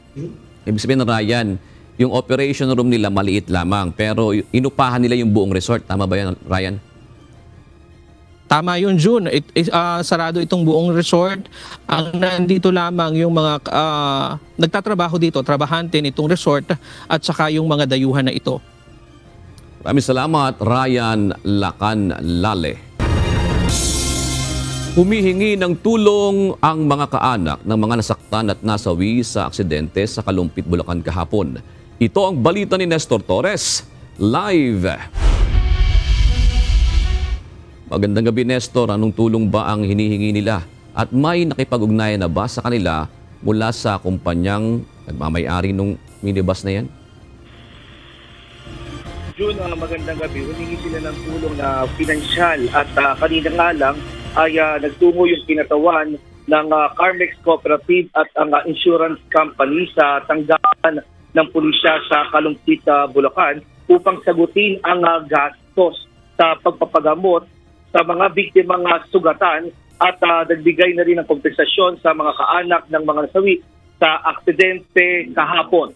S12: Ibig sabihin, Ryan, yung operation room nila maliit lamang pero inupahan nila yung buong resort. Tama ba yan, Ryan?
S7: Tama yun, June. Sarado itong buong resort. Ang nandito lamang yung mga nagtatrabaho dito, trabahante nitong resort at saka yung mga dayuhan na ito.
S12: Maraming salamat, Ryan Lacanlale. Humihingi ng tulong ang mga kaanak ng mga nasaktan at nasawi sa aksidente sa Kalumpit, Bulacan kahapon. Ito ang balita ni Nestor Torres, live. Magandang gabi, Nestor. Anong tulong ba ang hinihingi nila? At may nakipag-ugnayan na ba sa kanila mula sa kumpanyang nagmamay-ari ng minibus na yan?
S1: June, magandang gabi. Humingi sila ng tulong na pinansyal at kanina nga lang ay nagtungo yung kinatawan ng Carmex Cooperative at ang insurance company sa tanggapan ng pulisya sa Kalumpit, Bulacan upang sagutin ang gastos sa pagpapagamot sa mga biktimang sugatan at nagbigay na rin ng kompensasyon sa mga kaanak ng mga nasawi sa aksidente kahapon.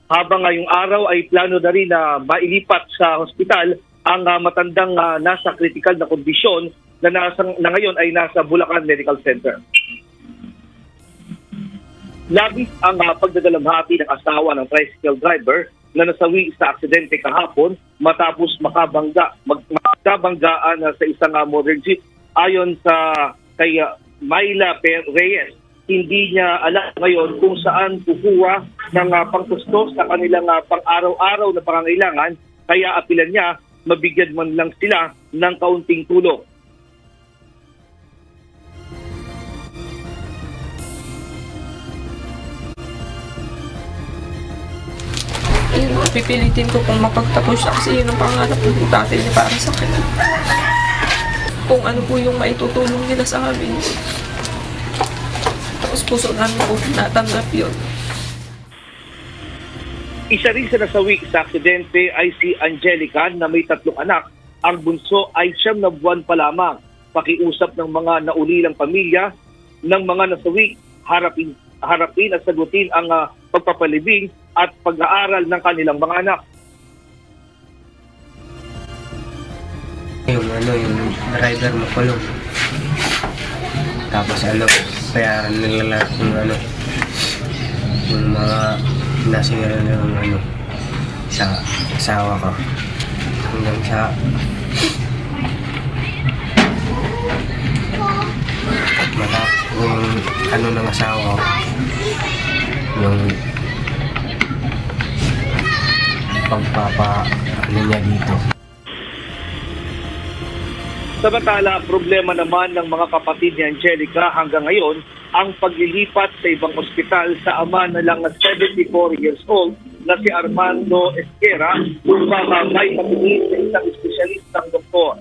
S1: Habang ngayong araw ay plano na rin na mailipat sa hospital ang matandang nasa critical na kondisyon na ngayon ay nasa Bulacan Medical Center. Labis ang pagdadalamhati ng asawa ng tricycle driver na nasawi sa aksidente kahapon matapos magkabanggaan sa isang modern jeep. Ayon sa kay Myla Reyes, hindi niya alam ngayon kung saan kukuha ng pangtustos sa kanilang pang-araw-araw na pangangailangan, kaya apilan niya mabigyan man lang sila ng kaunting tulong.
S4: Pipilitin ko kung mapagtapos siya kasi yun ang pangarap ng dati niya para sa akin. Kung ano po yung maitutulong nila sa amin. Tapos puso namin po natanggap yun.
S1: Isa rin sa nasawi sa aksidente ay si Angelica na may 3 anak. Ang bunso ay 9 na buwan pa lamang. Pakiusap ng mga naulilang pamilya ng mga nasawi, harapin at sagutin ang pagpapalibing at pag-aaral ng kanilang mga anak.
S8: Yung driver makulong. Tapos bayaran nila lahat yung mga nasira ng sa asawa ko. Hanggang sa matapos ng asawa ko. Yung niya dito.
S1: Samantala, problema naman ng mga kapatid ni Angelica hanggang ngayon ang paglilipat sa ibang ospital sa ama na lang na 74 years old na si Armando Esquera upang may patingin sa isang espesyalistang doktor.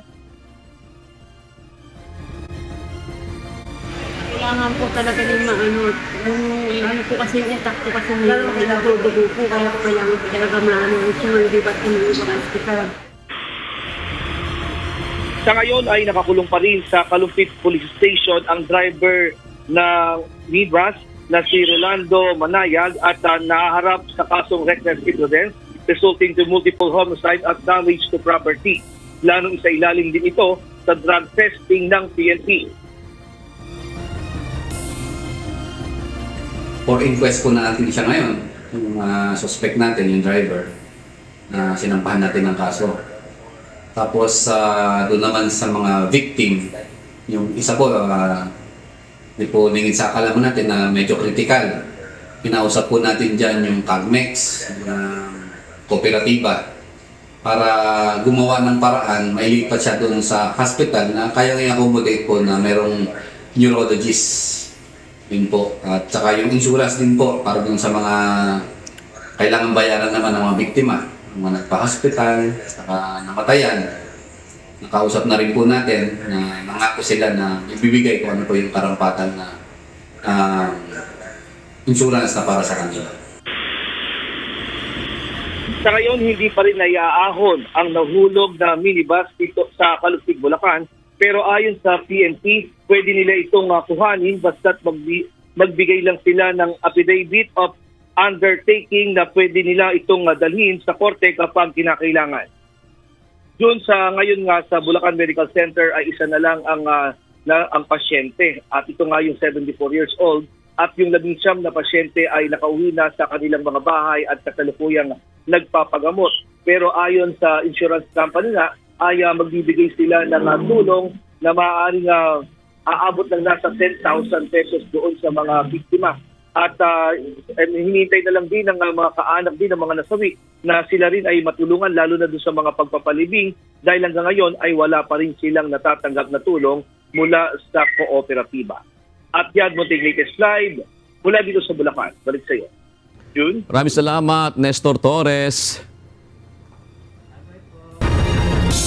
S13: Kailangan po talaga ng ano po kasi itak po kasi nagdudugo po kaya po kailangan po talaga sumalibat po ng ibang hospital.
S1: Sa ngayon ay nakakulong pa rin sa Kalumpit Police Station ang driver ng minibus na si Rolando Manayag at nahaharap sa kasong reckless imprudence resulting to multiple homicide at damage to property. Planong isailalim din ito sa drug testing ng PNP.
S5: For inquest po natin siya ngayon, yung suspect natin, yung driver, na sinampahan natin ng kaso. Tapos doon naman sa mga victim, yung isa po, di po ningin sa akalaman natin na medyo critical. Pinausap po natin dyan yung CAGMEX, kooperatiba, para gumawa ng paraan, mailipat siya doon sa hospital na kaya i-accommodate po na merong neurologist din po. At saka yung insurance din po para doon sa mga kailangan bayaran naman ng mga biktima, mga nagpa-hospital, saka namatayan. Nakausap na rin po natin na nangako sila na ibibigay kung ano po yung karampatan na insurance na para sa kanila.
S1: Sa ngayon, hindi pa rin naiaahon ang nahulog na minibus dito sa Calupig, Bulacan. Pero ayon sa PNP, pwede nila itong kuhanin basta't magbigay lang sila ng affidavit of undertaking na pwede nila itong dalhin sa korte kapag kinakailangan. Doon sa ngayon nga sa Bulacan Medical Center ay isa na lang ang pasyente at ito nga yung 74 years old at yung 19 na pasyente ay nakauwi na sa kanilang mga bahay at sa kalupuyang nagpapagamot. Pero ayon sa insurance company na ay magbibigay sila ng tulong na maaaring aabot ng nasa 10,000 pesos doon sa mga biktima. At hinihintay na lang din ng mga kaanak din ng mga nasawi na sila rin ay matulungan lalo na doon sa mga pagpapalibing dahil hanggang ngayon ay wala pa rin silang natatanggap na tulong mula sa kooperatiba. At yan, munting latest live mula dito sa Bulacan. Balik sa iyo. June?
S12: Maraming salamat, Nestor Torres.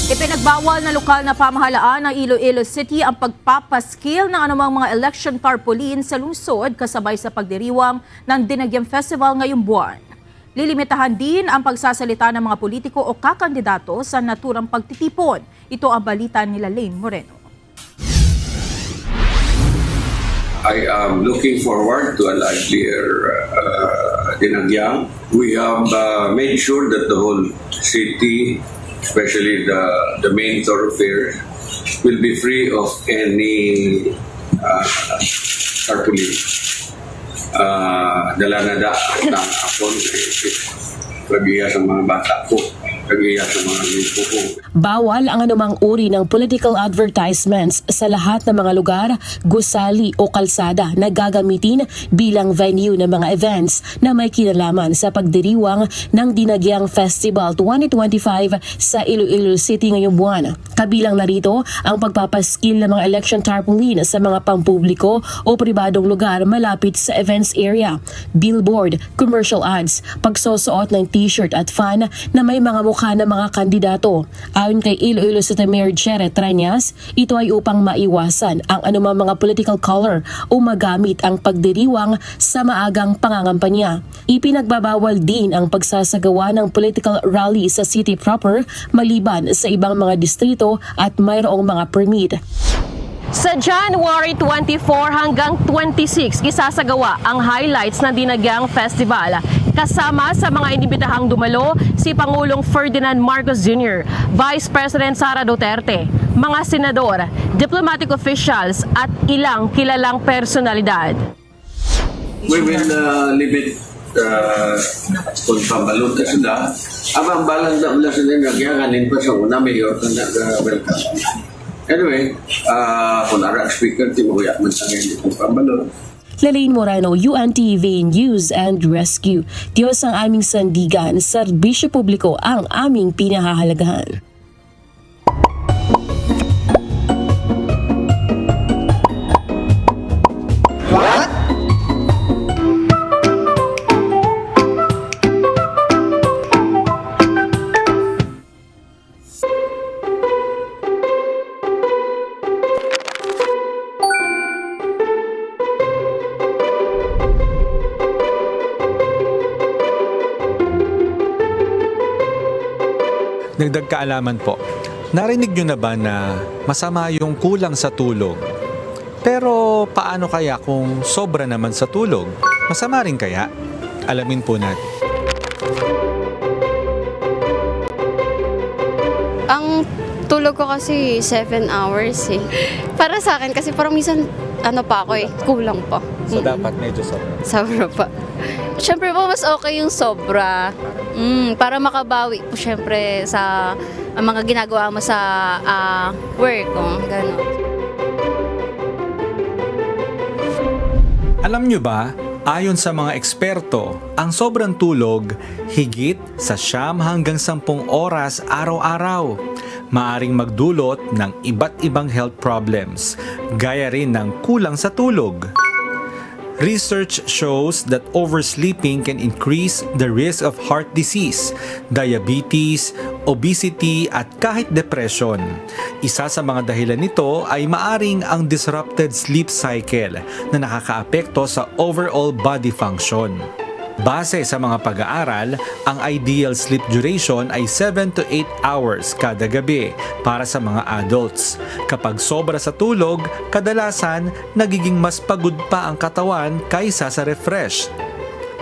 S9: Ipinagbawal na lokal na pamahalaan ng Iloilo City ang pagpapaskil ng anumang mga election tarpaulin sa lungsod kasabay sa pagdiriwang ng Dinagyang Festival ngayong buwan. Lilimitahan din ang pagsasalita ng mga politiko o kakandidato sa naturang pagtitipon. Ito ang balita nila Lane Moreno.
S11: I am looking forward to a livelier Dinagyang. We have made sure that the whole city, especially the main thoroughfare, will be free of any tarpaulin. Dala na ng apon, pagiya sa mga bata ko, pagiya sa mga grupo ko.
S14: Bawal ang anumang uri ng political advertisements sa lahat ng mga lugar, gusali o kalsada na gagamitin bilang venue ng mga events na may kinalaman sa pagdiriwang ng Dinagyang Festival 2025 sa Iloilo City ngayong buwan. Kabilang na rito ang pagpapaskil ng mga election tarpaulin sa mga pampubliko o pribadong lugar malapit sa events area, billboard, commercial ads, pagsusuot ng t-shirt at fan na may mga mukha ng mga kandidato. Ayon kay Iloilo City Mayor Jerry Treñas, ito ay upang maiwasan ang anumang mga political color o magamit ang pagdiriwang sa maagang pangangampanya. Ipinagbabawal din ang pagsasagawa ng political rally sa city proper maliban sa ibang mga distrito at mayroong mga permit. Sa January 24 hanggang 26, isasagawa ang highlights ng Dinagyang Festival. Kasama sa mga inibitahang dumalo si Pangulong Ferdinand Marcos Jr., Vice President Sara Duterte, mga senador, diplomatic officials at ilang kilalang personalidad.
S11: We will limit kung pambalot na sila. Abang balang na mula sila nagyanganin pa sa una, mayor na nag-welcome. Anyway, kung ara speaker, timuya man sa ngayon kung pambalot.
S14: Lalaine Moreno, UNTV News and Rescue. Diyos ang aming sandigan, serbisyo publiko ang aming pinahahalagahan.
S15: What?
S24: Nagdag kaalaman po, narinig nyo na ba na masama yung kulang sa tulog
S10: Pero paano kaya kung sobra naman sa tulog? Masama rin kaya? Alamin po natin.
S15: Ang tulog ko kasi 7 hours eh. Para sa akin kasi parang minsan kulang pa.
S10: So dapat medyo sobra.
S15: Sobra pa. Siyempre po mas okay yung sobra. Para makabawi po siyempre sa mga ginagawa mo sa work. Gano'n.
S10: Alam nyo ba, ayon sa mga eksperto, ang sobrang tulog higit sa 9 hanggang 10 oras araw-araw. Maaring magdulot ng iba't ibang health problems, gaya rin ng kulang sa tulog. Research shows that oversleeping can increase the risk of heart disease, diabetes, obesity at kahit depression. Isa sa mga dahilan nito ay maaring ang disrupted sleep cycle na nakakaapekto sa overall body function. Base sa mga pag-aaral, ang ideal sleep duration ay 7 to 8 hours kada gabi para sa mga adults. Kapag sobra sa tulog, kadalasan nagiging mas pagod pa ang katawan kaysa sa refresh.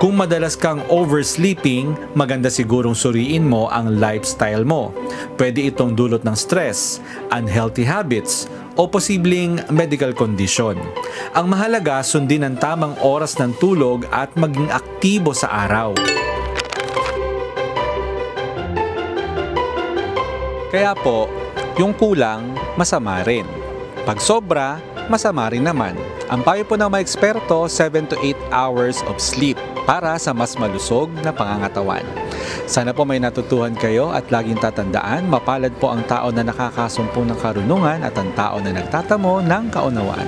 S10: Kung madalas kang oversleeping, maganda sigurong suriin mo ang lifestyle mo. Pwede itong dulot ng stress, unhealthy habits, o posibleng medical condition. Ang mahalaga, sundin ang tamang oras ng tulog at maging aktibo sa araw. Kaya po, yung kulang, masama rin. Pag sobra, masama rin naman. Ang payo po ng mga eksperto, 7 to 8 hours of sleep para sa mas malusog na pangangatawan. Sana po may natutuhan kayo at laging tatandaan, mapalad po ang tao na nakakasumpong ng karunungan at ang tao na nagtatamo ng kaunawaan.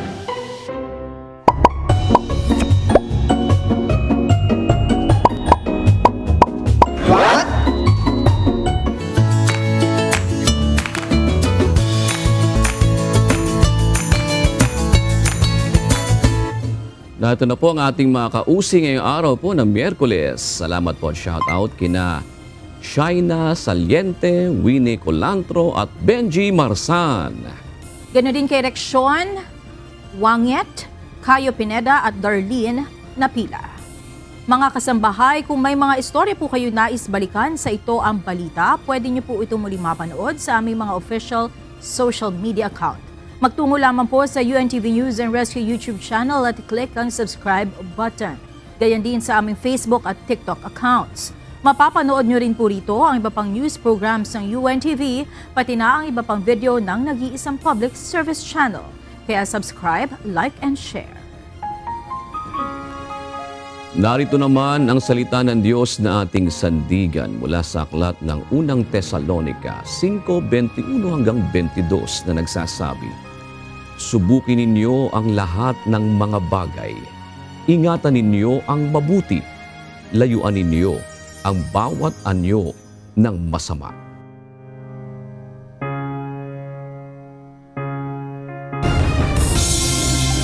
S12: Ito na po ang ating mga kausi ngayong araw po ng Miyerkules. Salamat po at shoutout kina Shaina Saliente, Winnie Colantro at Benji Marsan.
S9: Ganoon din kay Rexon, Wanget, Cayo Pineda at Darlene Napila. Mga kasambahay, kung may mga istorya po kayo nais balikan sa Ito Ang Balita, pwede niyo po ito muling mapanood sa aming mga official social media account. Magtungo lamang po sa UNTV News and Rescue YouTube channel at click ang subscribe button. Gayon din sa aming Facebook at TikTok accounts. Mapapanood nyo rin po rito ang iba pang news programs ng UNTV, pati na ang iba pang video ng nag-iisang public service channel. Kaya subscribe, like, and share.
S12: Narito naman ang salita ng Diyos na ating sandigan mula sa aklat ng unang Tesalonica 5:21 hanggang 22 na nagsasabi, subukin ninyo ang lahat ng mga bagay. Ingatan ninyo ang mabuti. Layuan ninyo ang bawat anyo ng masama.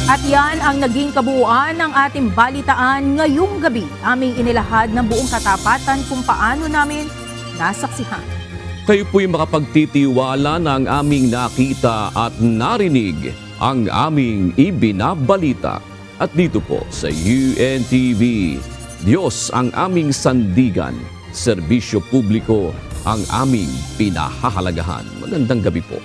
S9: At yan ang naging kabuuan ng ating balitaan ngayong gabi. Aming inilahad ng buong katapatan kung paano namin nasaksihan.
S12: Kayo po'y makapagtitiwala na ang aming nakita at narinig ang aming ibinabalita. At dito po sa UNTV, Diyos ang aming sandigan, serbisyo publiko ang aming pinahahalagahan. Magandang gabi po.